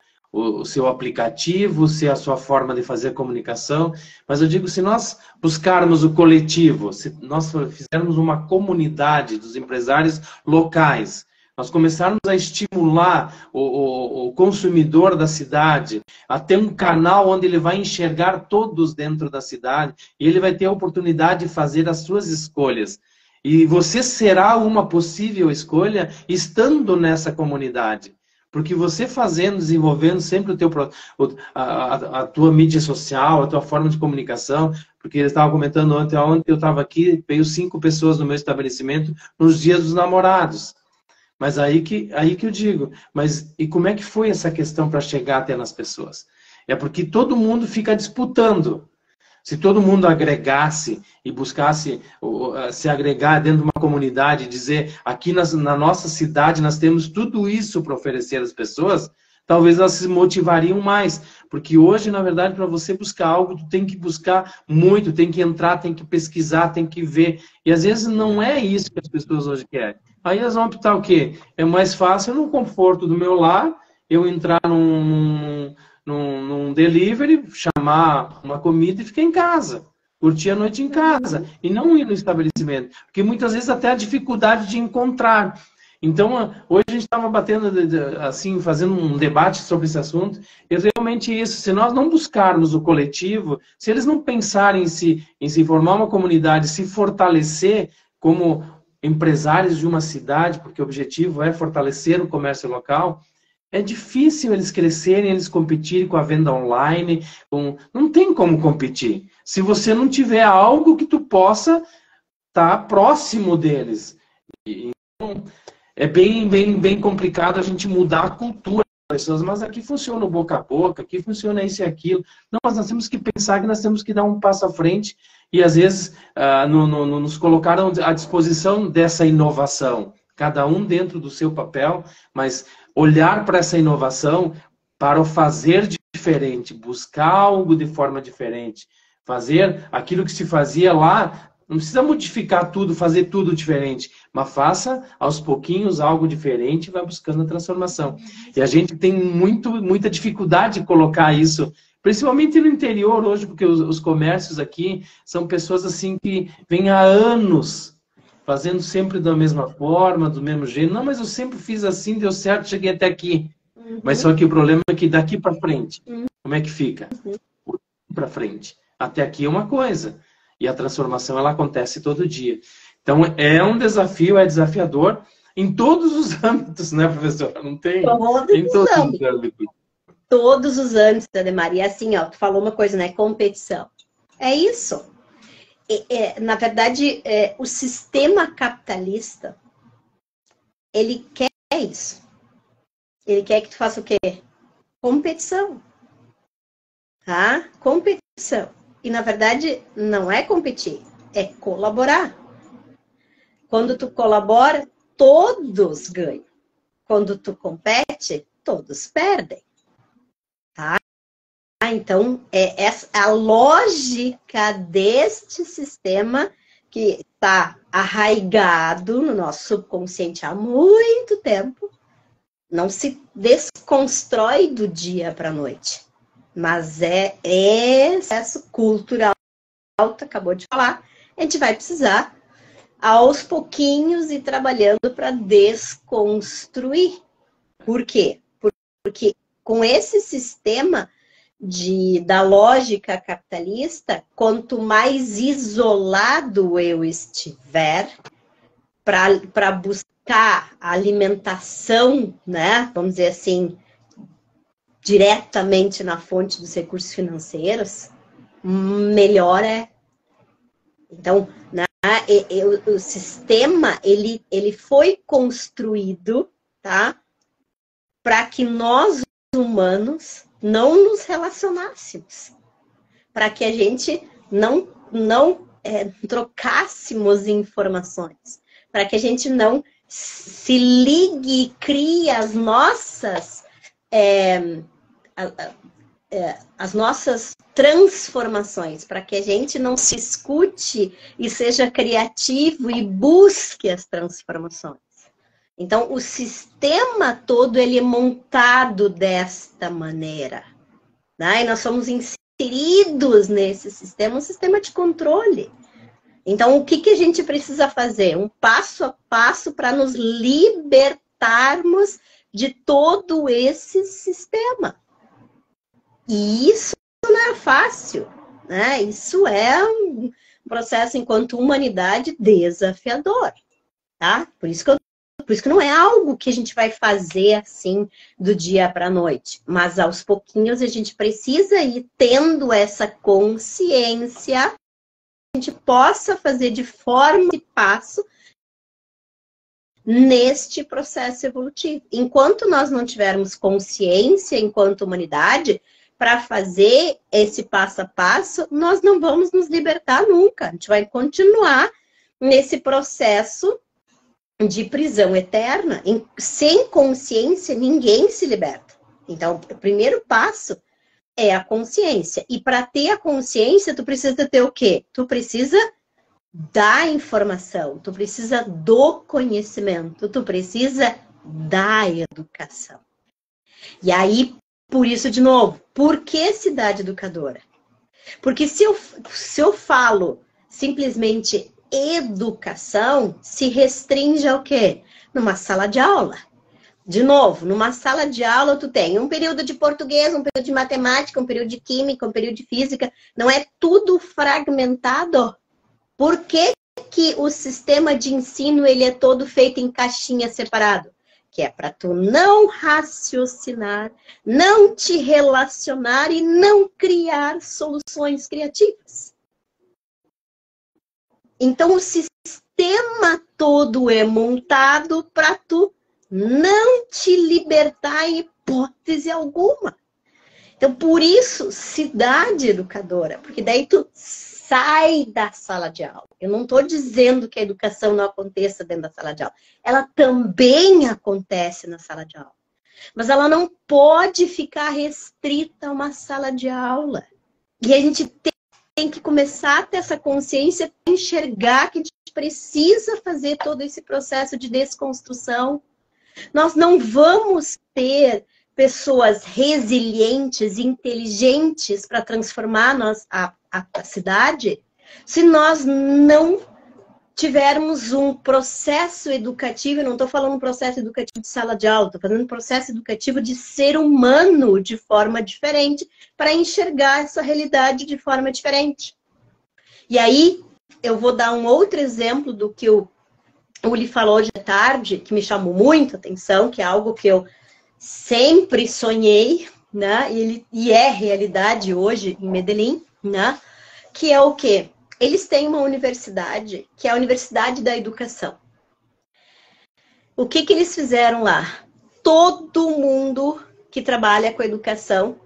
aplicativo, a sua forma de fazer comunicação. Mas eu digo, se nós buscarmos o coletivo, se nós fizermos uma comunidade dos empresários locais, nós começarmos a estimular o consumidor da cidade a ter um canal onde ele vai enxergar todos dentro da cidade e ele vai ter a oportunidade de fazer as suas escolhas. E você será uma possível escolha estando nessa comunidade. Porque você fazendo, desenvolvendo sempre a tua mídia social, a tua forma de comunicação, porque eles estavam comentando ontem eu estava aqui, veio 5 pessoas no meu estabelecimento nos dias dos namorados. Mas aí que eu digo, mas e como é que foi essa questão para chegar até nas pessoas? É porque todo mundo fica disputando. Se todo mundo agregasse e buscasse se agregar dentro de uma comunidade e dizer, aqui na nossa cidade nós temos tudo isso para oferecer às pessoas, talvez elas se motivariam mais. Porque hoje, na verdade, para você buscar algo, tu tem que buscar muito, tem que entrar, tem que pesquisar, tem que ver. E às vezes não é isso que as pessoas hoje querem. Aí elas vão optar o quê? É mais fácil, no conforto do meu lar, eu entrar num delivery, chamar uma comida e ficar em casa. Curtir a noite em casa. E não ir no estabelecimento. Porque muitas vezes até a dificuldade de encontrar. Então, hoje a gente estava batendo, assim, fazendo um debate sobre esse assunto. E realmente isso, se nós não buscarmos o coletivo, se eles não pensarem em se formar uma comunidade, se fortalecer como empresários de uma cidade, porque o objetivo é fortalecer o comércio local, é difícil eles crescerem, eles competirem com a venda online. Não tem como competir. Se você não tiver algo que tu possa estar próximo deles. Então, é bem complicado a gente mudar a cultura das pessoas, mas aqui funciona o boca a boca, aqui funciona isso e aquilo. Não, mas nós temos que pensar que nós temos que dar um passo à frente e, às vezes, nos colocaram à disposição dessa inovação. Cada um dentro do seu papel, mas olhar para essa inovação para o fazer diferente, buscar algo de forma diferente, fazer aquilo que se fazia lá, não precisa modificar tudo, fazer tudo diferente, mas faça aos pouquinhos algo diferente e vai buscando a transformação. E a gente tem muita dificuldade de colocar isso, principalmente no interior hoje, porque os comércios aqui são pessoas assim que vêm há anos fazendo sempre da mesma forma, do mesmo jeito. Não, mas eu sempre fiz assim, deu certo, cheguei até aqui. Mas só que o problema é que daqui para frente, como é que fica? Para frente. Até aqui é uma coisa. E a transformação, ela acontece todo dia. Então, é um desafio, é desafiador em todos os âmbitos, né, professora? Não tem? Em todos os âmbitos. Todos os âmbitos, Ademar. E assim, ó, tu falou uma coisa, né? Competição. É isso. Na verdade, o sistema capitalista, ele quer isso. Ele quer que tu faça o quê? Competição. Tá? Competição. E, na verdade, não é competir, é colaborar. Quando tu colabora, todos ganham. Quando tu compete, todos perdem. Tá? Então, é a lógica deste sistema que está arraigado no nosso subconsciente há muito tempo, não se desconstrói do dia para a noite. mas é excesso cultural, tu acabou de falar, a gente vai precisar aos pouquinhos ir trabalhando para desconstruir. Por quê? Porque com esse sistema da lógica capitalista, quanto mais isolado eu estiver para buscar a alimentação, né, vamos dizer assim, diretamente na fonte dos recursos financeiros, melhor é. Então, né, o sistema ele foi construído, tá, para que nós humanos não nos relacionássemos, para que a gente não trocássemos informações, para que a gente não se ligue e crie as nossas transformações, para que a gente não se escute e seja criativo e busque as transformações. Então, o sistema todo ele é montado desta maneira, né? E nós somos inseridos nesse sistema, um sistema de controle. Então, o que a gente precisa fazer? Um passo a passo para nos libertarmos de todo esse sistema. E isso não é fácil, né? Isso é um processo, enquanto humanidade, desafiador, tá? Por isso que não é algo que a gente vai fazer assim do dia para a noite. Mas aos pouquinhos a gente precisa ir tendo essa consciência, a gente possa fazer de forma e passo neste processo evolutivo. Enquanto nós não tivermos consciência enquanto humanidade para fazer esse passo a passo, nós não vamos nos libertar nunca. A gente vai continuar nesse processo de prisão eterna. Sem consciência, ninguém se liberta. Então, o primeiro passo é a consciência. E para ter a consciência, tu precisa ter o quê? Tu precisa da informação, tu precisa do conhecimento, tu precisa da educação. E aí, por isso, de novo, por que cidade educadora? Porque se eu falo simplesmente educação, se restringe ao quê? Numa sala de aula. De novo, numa sala de aula tu tem um período de português, um período de matemática, um período de química, um período de física. Não é tudo fragmentado? Por que o sistema de ensino ele é todo feito em caixinha separado? Que é para tu não raciocinar, não te relacionar e não criar soluções criativas. Então, o sistema todo é montado para tu não te libertar em hipótese alguma. Então, por isso, cidade educadora, porque daí tu sai da sala de aula. Eu não estou dizendo que a educação não aconteça dentro da sala de aula. Ela também acontece na sala de aula. Mas ela não pode ficar restrita a uma sala de aula. E a gente tem que começar a ter essa consciência, enxergar que a gente precisa fazer todo esse processo de desconstrução. Nós não vamos ter pessoas resilientes, inteligentes para transformar a cidade se nós não tivermos um processo educativo. Eu não estou falando um processo educativo de sala de aula, estou falando um processo educativo de ser humano de forma diferente para enxergar essa realidade de forma diferente. E aí, eu vou dar um outro exemplo do que o Uli falou hoje à tarde, que me chamou muito a atenção, que é algo que eu sempre sonhei, né? E é realidade hoje em Medellín, né? Que é o quê? Eles têm uma universidade, que é a Universidade da Educação. O que eles fizeram lá? Todo mundo que trabalha com educação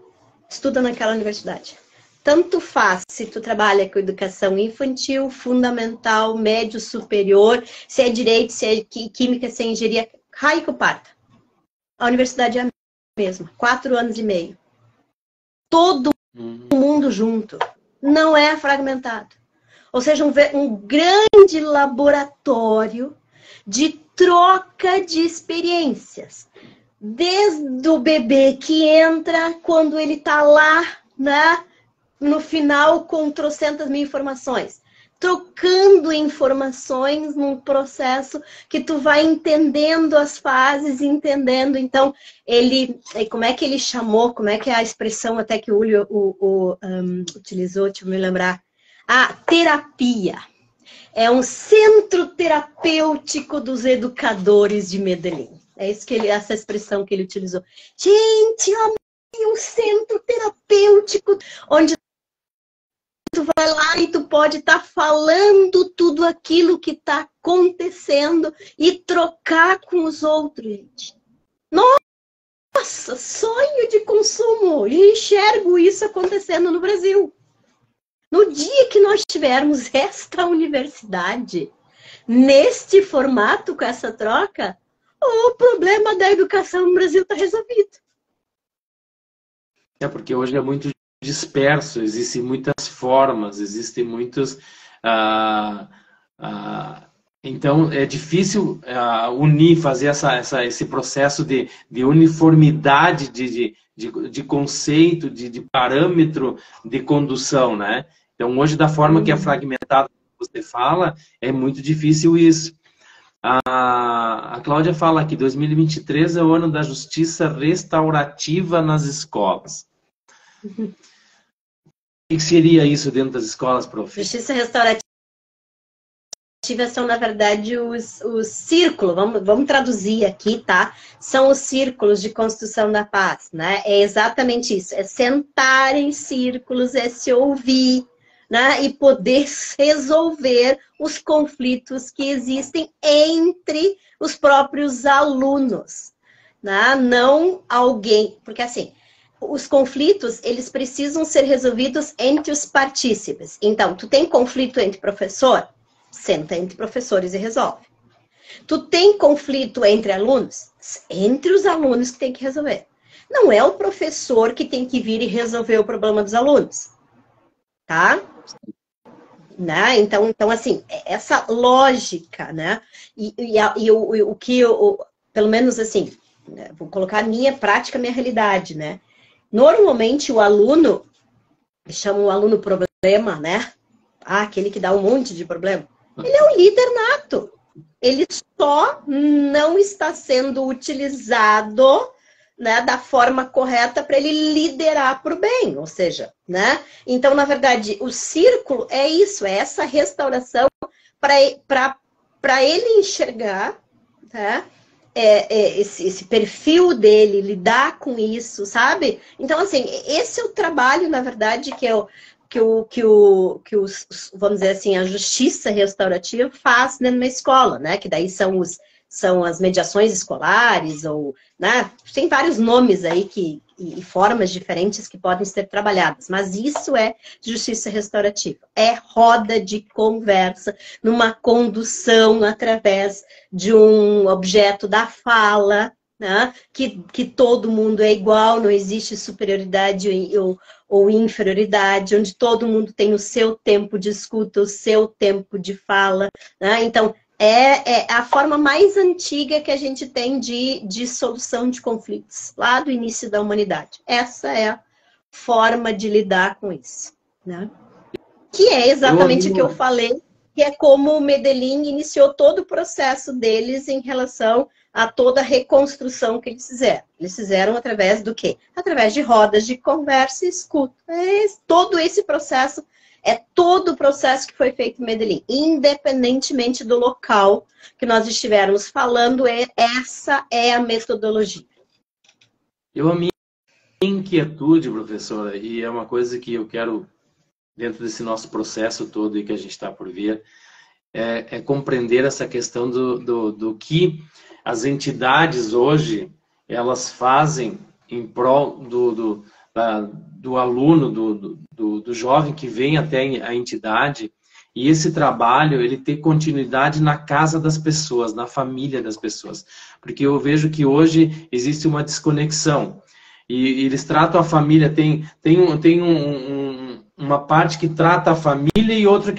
estuda naquela universidade. Tanto faz se tu trabalha com educação infantil, fundamental, médio, superior, se é direito, se é química, se é engenharia, raio que parta. A universidade é a mesma, 4 anos e meio. Todo mundo junto. Não é fragmentado. Ou seja, um grande laboratório de troca de experiências. Desde o bebê que entra, quando ele está lá né, no final com trocentas mil informações. Trocando informações num processo que tu vai entendendo as fases, entendendo. Então, como é que ele chamou, como é que é a expressão até que o Ulio utilizou, deixa eu me lembrar. A terapia. É um centro terapêutico dos educadores de Medellín. É isso essa expressão que ele utilizou. Gente, é um centro terapêutico onde tu vai lá e tu pode estar falando tudo aquilo que está acontecendo e trocar com os outros, gente. Nossa, sonho de consumo! E enxergo isso acontecendo no Brasil. No dia que nós tivermos esta universidade, neste formato, com essa troca, o problema da educação no Brasil está resolvido. É porque hoje é muito disperso, existem muitas formas, existem muitos... então, é difícil unir, fazer esse processo de uniformidade de conceito, de parâmetro de condução, né? Então, hoje, da forma que é fragmentada, você fala, é muito difícil isso. A Cláudia fala que 2023 é o ano da justiça restaurativa nas escolas. O que seria isso dentro das escolas, prof? Justiça restaurativa são, na verdade, os círculos, vamos traduzir aqui, tá? São os círculos de construção da paz, né? É exatamente isso, é sentar em círculos, é se ouvir, né? E poder resolver os conflitos que existem entre os próprios alunos, né? Não alguém, porque assim, os conflitos, eles precisam ser resolvidos entre os partícipes. Então, tu tem conflito entre professor? Senta entre professores e resolve. Tu tem conflito entre alunos? Entre os alunos que tem que resolver. Não é o professor que tem que vir e resolver o problema dos alunos. Tá? Né? Então, assim, essa lógica, né? O que eu, pelo menos assim, vou colocar a minha prática, a minha realidade, né? Normalmente o aluno, chama o aluno problema, né? Aquele que dá um monte de problema. Ele é um líder nato. Ele só não está sendo utilizado, né, da forma correta para ele liderar para o bem, ou seja, né? Então, na verdade, o círculo é isso, é essa restauração para ele enxergar, tá? Esse perfil dele, lidar com isso, sabe? Então, assim, esse é o trabalho, na verdade, vamos dizer assim, a justiça restaurativa faz dentro de uma escola, né? Que daí são as mediações escolares, ou, né? Tem vários nomes aí e formas diferentes que podem ser trabalhadas, mas isso é justiça restaurativa. É roda de conversa, numa condução através de um objeto da fala, né? Que todo mundo é igual, não existe superioridade ou inferioridade, onde todo mundo tem o seu tempo de escuta, o seu tempo de fala, né? Então, é a forma mais antiga que a gente tem de solução de conflitos, lá do início da humanidade. Essa é a forma de lidar com isso, né? Que é exatamente o que eu falei, que é como o Medellín iniciou todo o processo deles em relação a toda a reconstrução que eles fizeram. Eles fizeram através do quê? Através de rodas de conversa e escuta. Todo esse processo todo o processo que foi feito em Medellín, independentemente do local que nós estivermos falando, essa é a metodologia. A minha inquietude, professora, e é uma coisa que eu quero, dentro desse nosso processo todo e que a gente está por ver, é compreender essa questão do que as entidades hoje, elas fazem em prol do aluno, do jovem que vem até a entidade, e esse trabalho, ele tem continuidade na casa das pessoas, na família das pessoas. Porque eu vejo que hoje existe uma desconexão. E eles tratam a família, tem uma parte que trata a família e outra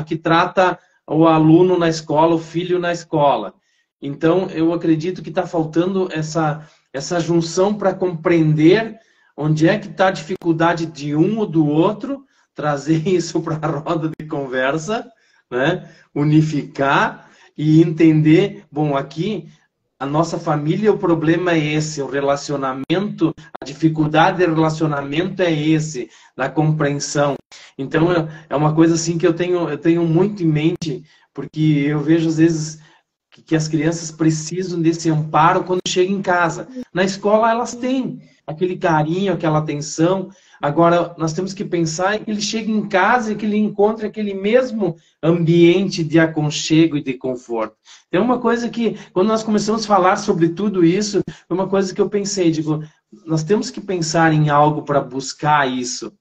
que trata o aluno na escola, o filho na escola. Então, eu acredito que está faltando essa junção para compreender onde é que está a dificuldade de um ou do outro, trazer isso para a roda de conversa, né? Unificar e entender, bom, aqui a nossa família, o problema é esse, o relacionamento, a dificuldade de relacionamento é esse, da compreensão. Então, é uma coisa assim que eu tenho muito em mente, porque eu vejo às vezes que as crianças precisam desse amparo quando chegam em casa. Na escola elas têm aquele carinho, aquela atenção. Agora, nós temos que pensar que ele chegue em casa e que ele encontre aquele mesmo ambiente de aconchego e de conforto. Tem uma coisa que, quando nós começamos a falar sobre tudo isso, foi uma coisa que eu pensei, digo, nós temos que pensar em algo para buscar isso,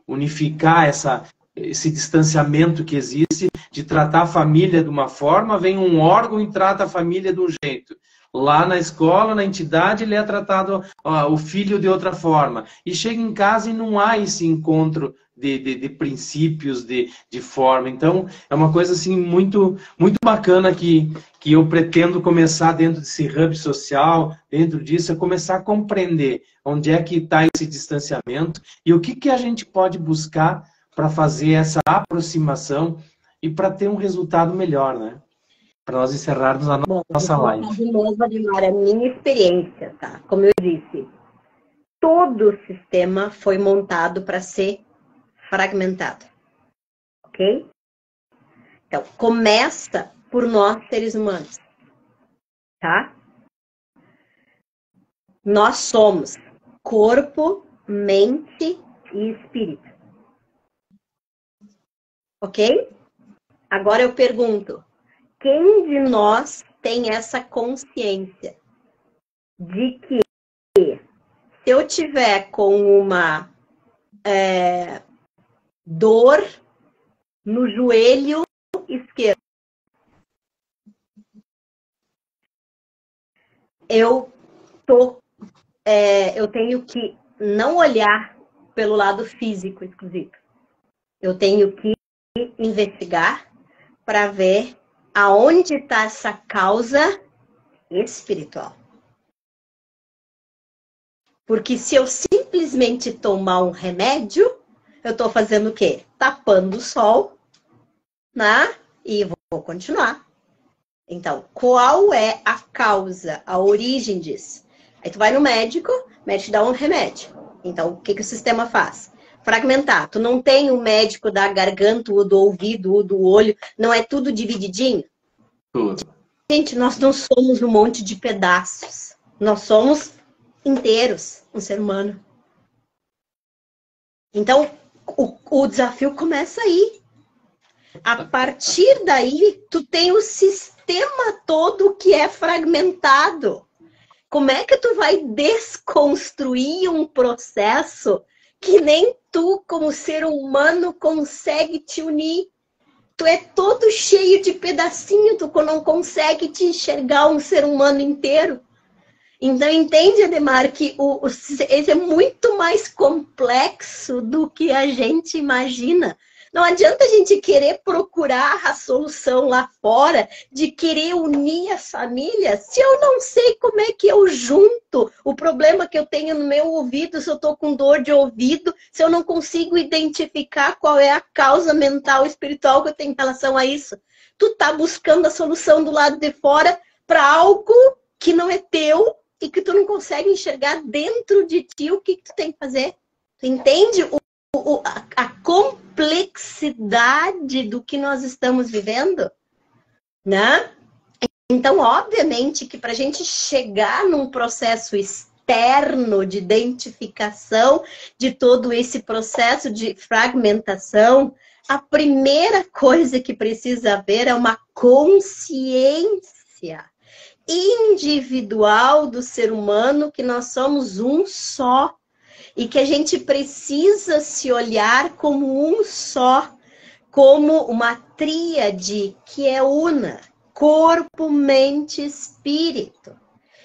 unificar esse distanciamento que existe, de tratar a família de uma forma, vem um órgão e trata a família de um jeito. Lá na escola, na entidade, ele é tratado, o filho de outra forma. E chega em casa e não há esse encontro de princípios, de forma. Então, é uma coisa assim muito, muito bacana que eu pretendo começar dentro desse hub social, dentro disso, é começar a compreender onde é que está esse distanciamento e o que a gente pode buscar para fazer essa aproximação e para ter um resultado melhor, né? Para nós encerrarmos a nossa live. De novo, Ademar, a minha experiência, tá? Como eu disse, todo o sistema foi montado para ser fragmentado, ok? Então, começa por nós, seres humanos, tá? Nós somos corpo, mente e espírito. Ok? Agora eu pergunto, quem de nós tem essa consciência de que se eu tiver com uma dor no joelho esquerdo, eu tenho que não olhar pelo lado físico exclusivo. Eu tenho que investigar para ver aonde está essa causa espiritual. Porque se eu simplesmente tomar um remédio, eu estou fazendo o quê? Tapando o sol, né? E vou continuar. Então, qual é a causa, a origem disso? Aí tu vai no médico, o médico dá um remédio. Então, o que o sistema faz? Fragmentar. Tu não tem o médico da garganta, o do ouvido, o do olho, não é tudo divididinho? Tudo. Gente, nós não somos um monte de pedaços. Nós somos inteiros, um ser humano. Então, o desafio começa aí. A partir daí, tu tem o sistema todo que é fragmentado. Como é que tu vai desconstruir um processo que nem tu, como ser humano, consegue te unir? Tu é todo cheio de pedacinho, tu não consegue te enxergar um ser humano inteiro. Então, entende, Ademar, que esse é muito mais complexo do que a gente imagina. Não adianta a gente querer procurar a solução lá fora, de querer unir as famílias, se eu não sei como é que eu junto o problema que eu tenho no meu ouvido, se eu estou com dor de ouvido, se eu não consigo identificar qual é a causa mental e espiritual que eu tenho em relação a isso. Tu está buscando a solução do lado de fora para algo que não é teu e que tu não consegue enxergar dentro de ti o que tu tem que fazer. Tu entende a complexidade do que nós estamos vivendo, né? Então, obviamente que para a gente chegar num processo externo de identificação de todo esse processo de fragmentação, a primeira coisa que precisa haver é uma consciência individual do ser humano, que nós somos um só. E que a gente precisa se olhar como um só, como uma tríade que é una, corpo, mente, espírito.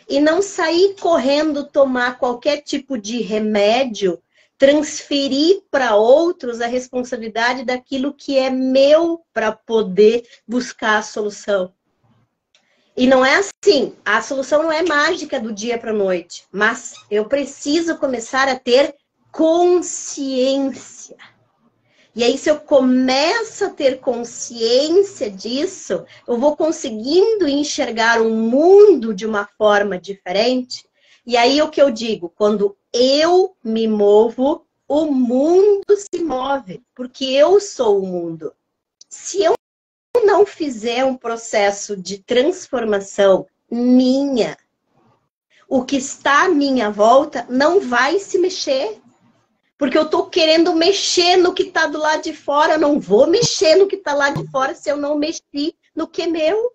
E não sair correndo tomar qualquer tipo de remédio, transferir para outros a responsabilidade daquilo que é meu para poder buscar a solução. E não é assim, a solução não é mágica do dia para a noite, mas eu preciso começar a ter consciência. E aí, se eu começo a ter consciência disso, eu vou conseguindo enxergar o mundo de uma forma diferente. E aí, o que eu digo? Quando eu me movo, o mundo se move, porque eu sou o mundo. Se eu não fizer um processo de transformação minha, o que está à minha volta não vai se mexer. Porque eu estou querendo mexer no que está do lado de fora. Eu não vou mexer no que está lá de fora se eu não mexer no que é meu.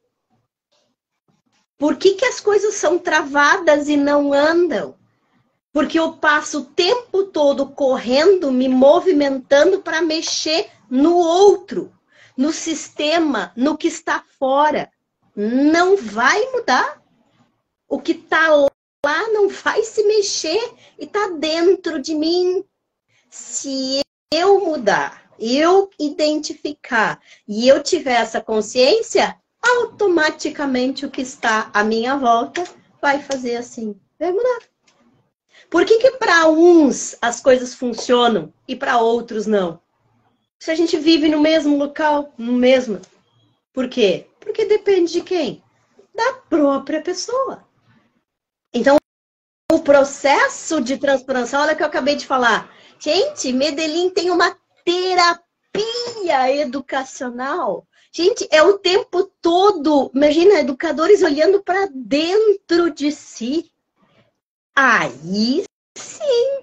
Por que que as coisas são travadas e não andam? Porque eu passo o tempo todo correndo, me movimentando para mexer no outro, no sistema, no que está fora. Não vai mudar. O que está lá não vai se mexer e está dentro de mim. Se eu mudar, eu identificar e eu tiver essa consciência, automaticamente o que está à minha volta vai fazer assim, vai mudar. Por que que para uns as coisas funcionam e para outros não? Se a gente vive no mesmo local, no mesmo. Por quê? Porque depende de quem? Da própria pessoa. Então, o processo de transformação, olha o que eu acabei de falar. Gente, Medellín tem uma terapia educacional. Gente, é o tempo todo, imagina, educadores olhando para dentro de si. Aí sim,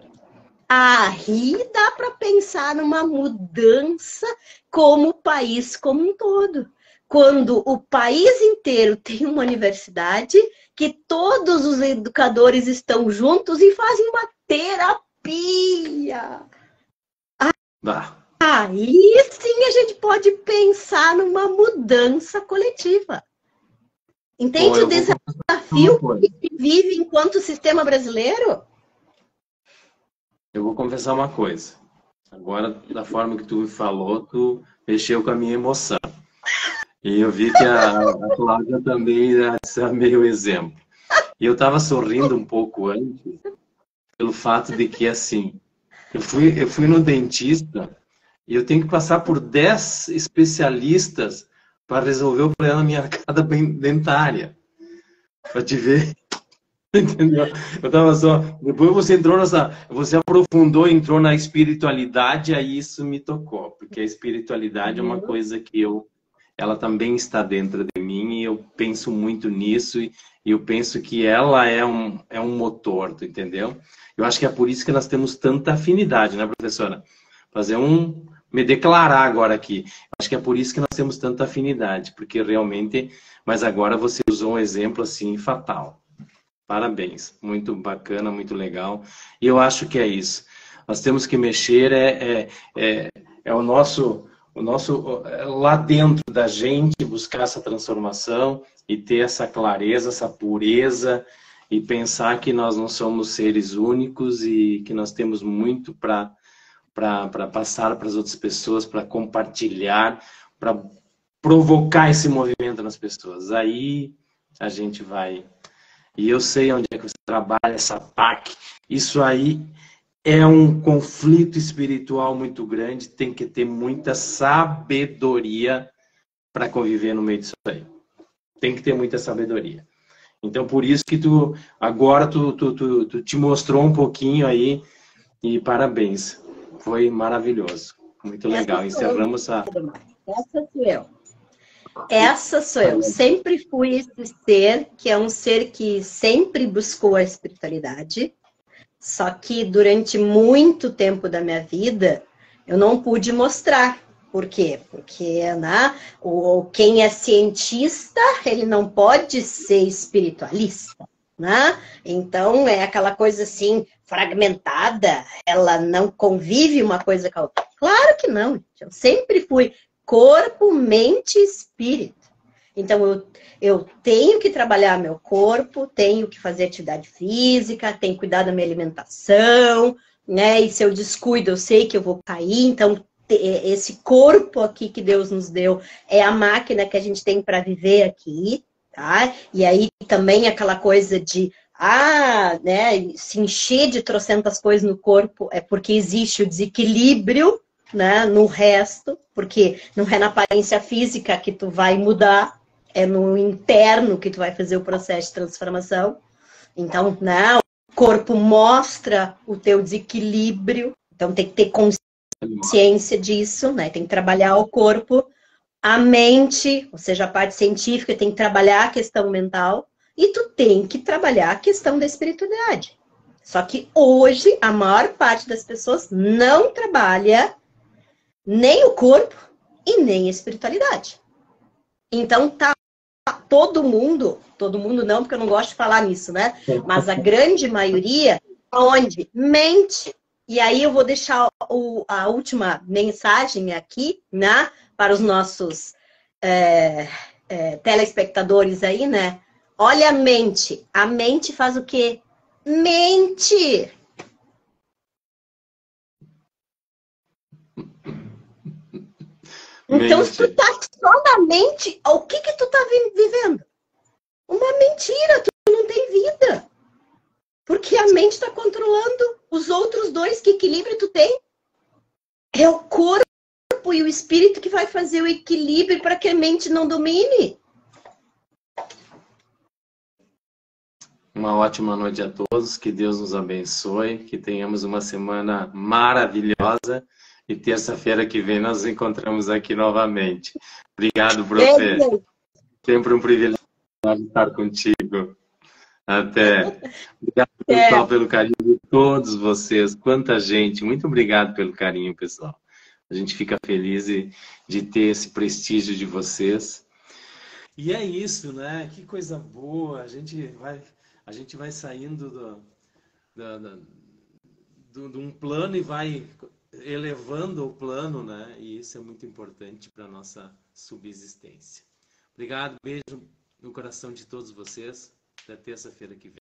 aí dá para pensar numa mudança como o país como um todo. Quando o país inteiro tem uma universidade, que todos os educadores estão juntos e fazem uma terapia. Aí sim a gente pode pensar numa mudança coletiva. Entende o desafio que se vive enquanto sistema brasileiro? Eu vou confessar uma coisa. Agora, da forma que tu me falou, tu mexeu com a minha emoção. E eu vi que a Cláudia também é meio exemplo. E eu estava sorrindo um pouco antes, pelo fato de que, assim, eu fui no dentista e eu tenho que passar por 10 especialistas para resolver o problema da minha arcada dentária. Para te ver. Entendeu? Eu tava só. Depois você aprofundou, entrou na espiritualidade, aí isso me tocou. Porque a espiritualidade é uma coisa que ela também está dentro de mim e eu penso muito nisso e eu penso que ela é um motor, tu entendeu? Eu acho que é por isso que nós temos tanta afinidade, né, professora? Me declarar agora aqui. Acho que é por isso que nós temos tanta afinidade, porque realmente, mas agora você usou um exemplo assim fatal. Parabéns, muito bacana, muito legal. E eu acho que é isso. Nós temos que mexer, é o nosso lá dentro da gente, buscar essa transformação e ter essa clareza, essa pureza e pensar que nós não somos seres únicos e que nós temos muito para passar para as outras pessoas, para compartilhar, para provocar esse movimento nas pessoas. Aí a gente vai. E eu sei onde é que você trabalha, essa PAC. Isso aí é um conflito espiritual muito grande, tem que ter muita sabedoria para conviver no meio disso aí. Tem que ter muita sabedoria. Então, por isso que agora tu te mostrou um pouquinho aí e parabéns. Foi maravilhoso. Muito legal. Encerramos a... Essa sou eu. Essa sou eu. Sempre fui esse ser, que é um ser que sempre buscou a espiritualidade. Só que durante muito tempo da minha vida, eu não pude mostrar. Por quê? Porque quem é cientista, ele não pode ser espiritualista. Né? Então, é aquela coisa assim, fragmentada, ela não convive uma coisa com a outra. Claro que não. Eu sempre fui corpo, mente e espírito. Então, eu tenho que trabalhar meu corpo, tenho que fazer atividade física, tenho que cuidar da minha alimentação, né? E se eu descuido, eu sei que eu vou cair. Então, esse corpo aqui que Deus nos deu é a máquina que a gente tem para viver aqui, tá? E aí também aquela coisa de né, se encher de trocentas coisas no corpo é porque existe o desequilíbrio, né, no resto, porque não é na aparência física que tu vai mudar, é no interno que tu vai fazer o processo de transformação. Então, né, o corpo mostra o teu desequilíbrio, então tem que ter consciência disso, né, tem que trabalhar o corpo, a mente, ou seja, a parte científica tem que trabalhar a questão mental, e tu tem que trabalhar a questão da espiritualidade. Só que hoje, a maior parte das pessoas não trabalha nem o corpo e nem a espiritualidade. Então, tá todo mundo não, porque eu não gosto de falar nisso, né? Mas a grande maioria, onde mente. E aí eu vou deixar a última mensagem aqui, né? Para os nossos telespectadores aí, né? Olha a mente. A mente faz o quê? Mente! Então, se tu tá só na mente, o que que tu tá vivendo? Uma mentira, tu não tem vida. Porque a mente está controlando os outros dois. Que equilíbrio tu tem? É o corpo e o espírito que vai fazer o equilíbrio para que a mente não domine. Uma ótima noite a todos, que Deus nos abençoe, que tenhamos uma semana maravilhosa e terça-feira que vem nós nos encontramos aqui novamente. Obrigado, profe. Sempre um privilégio estar contigo. Até. Obrigado, pessoal, pelo carinho de todos vocês. Quanta gente. Muito obrigado pelo carinho, pessoal. A gente fica feliz de ter esse prestígio de vocês. E é isso, né? Que coisa boa. A gente vai saindo de um plano e vai elevando o plano, né? E isso é muito importante para a nossa subsistência. Obrigado, beijo no coração de todos vocês. Até terça-feira que vem.